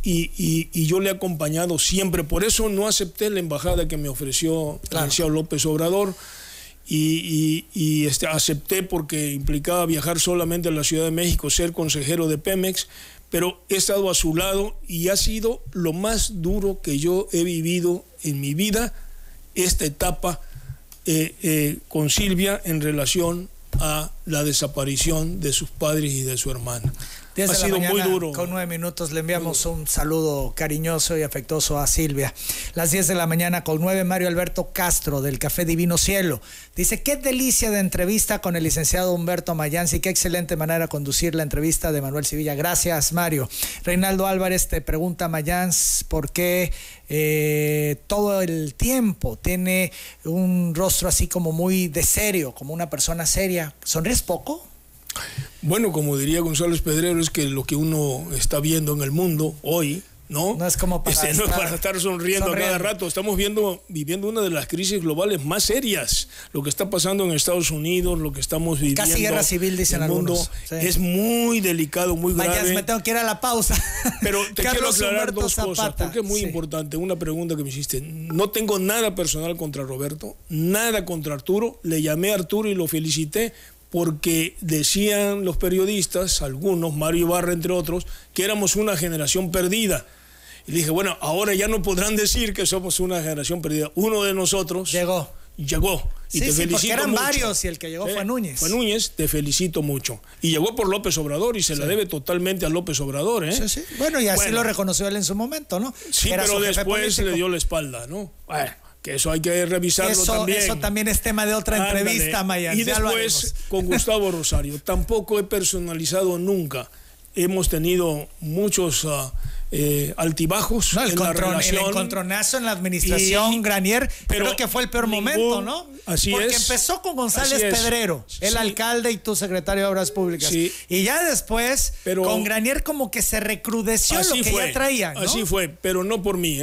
y yo le he acompañado siempre. Por eso no acepté la embajada que me ofreció el licenciado López Obrador. Y acepté porque implicaba viajar solamente a la Ciudad de México, ser consejero de Pemex, pero he estado a su lado y ha sido lo más duro que yo he vivido en mi vida, esta etapa con Silvia en relación a la desaparición de sus padres y de su hermana. Ha sido muy duro. Con 9 minutos le enviamos un saludo cariñoso y afectuoso a Silvia. Las 10 de la mañana con 9, Mario Alberto Castro del Café Divino Cielo. Dice, qué delicia de entrevista con el licenciado Humberto Mayans y qué excelente manera de conducir la entrevista de Manuel Sivilla. Gracias, Mario. Reinaldo Álvarez te pregunta, Mayans, ¿por qué todo el tiempo tiene un rostro así como muy de serio, como una persona seria? ¿Sonríes poco? Bueno, como diría González Pedrero, es que lo que uno está viendo en el mundo hoy, ¿no? No es como para, no es para estar sonriendo a cada rato. Estamos viviendo una de las crisis globales más serias. Lo que está pasando en Estados Unidos, lo que estamos viviendo. Casi guerra civil, dicen algunos. Sí. Es muy delicado, muy grave. Mayans, me tengo que ir a la pausa. Pero te quiero aclarar Humberto dos cosas, Zapata, porque es muy importante. Una pregunta que me hiciste. No tengo nada personal contra Roberto, nada contra Arturo. Le llamé a Arturo y lo felicité, porque decían los periodistas, algunos, Mario Ibarra entre otros, que éramos una generación perdida. Y dije, bueno, ahora ya no podrán decir que somos una generación perdida. Uno de nosotros llegó. Y sí, te felicito porque eran mucho. Varios y el que llegó fue Núñez. Fue Núñez, te felicito mucho. Y llegó por López Obrador y se la debe totalmente a López Obrador, ¿eh? Sí, sí. Bueno, y así lo reconoció él en su momento, ¿no? Sí, pero después le dio la espalda, ¿no? Bueno, que eso hay que revisarlo también. Eso también es tema de otra entrevista, Mayans. Y después, con Gustavo Rosario, tampoco he personalizado nunca. Hemos tenido muchos altibajos en la relación. El encontronazo en la administración Granier, creo que fue el peor momento, ¿no? Así porque es. Empezó con González Pedrero, el alcalde y tu secretario de Obras Públicas. Sí. Y ya después, con Granier como que se recrudeció lo que ya traían, ¿no? Así fue, pero no por mí,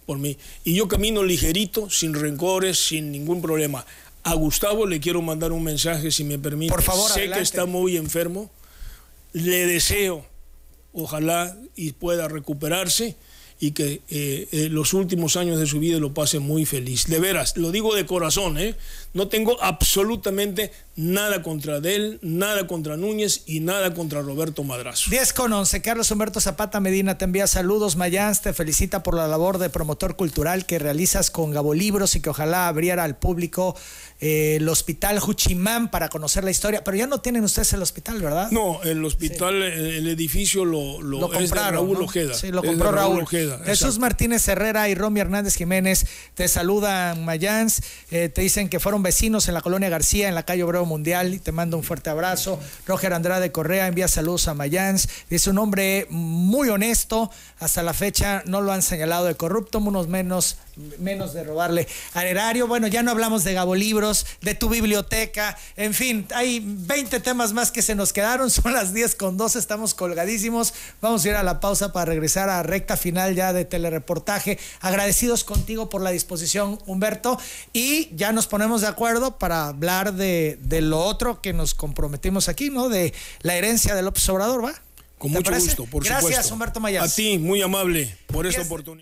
por mí. Y yo camino ligerito, sin rencores, sin ningún problema. A Gustavo le quiero mandar un mensaje, si me permite. Por favor, sé adelante. Que está muy enfermo. Le deseo, ojalá y pueda recuperarse y que los últimos años de su vida lo pase muy feliz. De veras, lo digo de corazón, no tengo absolutamente nada contra él, nada contra Núñez y nada contra Roberto Madrazo. 10:11, Carlos Humberto Zapata Medina te envía saludos. Mayans te felicita por la labor de promotor cultural que realizas con Gabolibros y que ojalá abriera al público el Hospital Juchimán para conocer la historia. Pero ya no tienen ustedes el hospital, ¿verdad? No, el hospital, el edificio lo compraron, es de Raúl Ojeda. Sí, lo compró Raúl Ojeda. Jesús exacto. Martínez Herrera y Romy Hernández Jiménez te saludan, Mayans. Te dicen que fueron vecinos en la colonia García, en la calle Obrero Mundial, y te mando un fuerte abrazo. Roger Andrade Correa envía saludos a Mayans. Dice un hombre muy honesto, hasta la fecha no lo han señalado de corrupto, unos menos de robarle al erario. Bueno, ya no hablamos de Gabolibros, de tu biblioteca, en fin, hay 20 temas más que se nos quedaron. Son las 10:12, estamos colgadísimos. Vamos a ir a la pausa para regresar a recta final ya de telereportaje. Agradecidos contigo por la disposición, Humberto, y ya nos ponemos de acuerdo para hablar de lo otro que nos comprometimos aquí, ¿no? De la herencia de López Obrador, ¿va? Con mucho gusto, por supuesto. Gracias, Humberto Mayans. A ti, muy amable por esta oportunidad.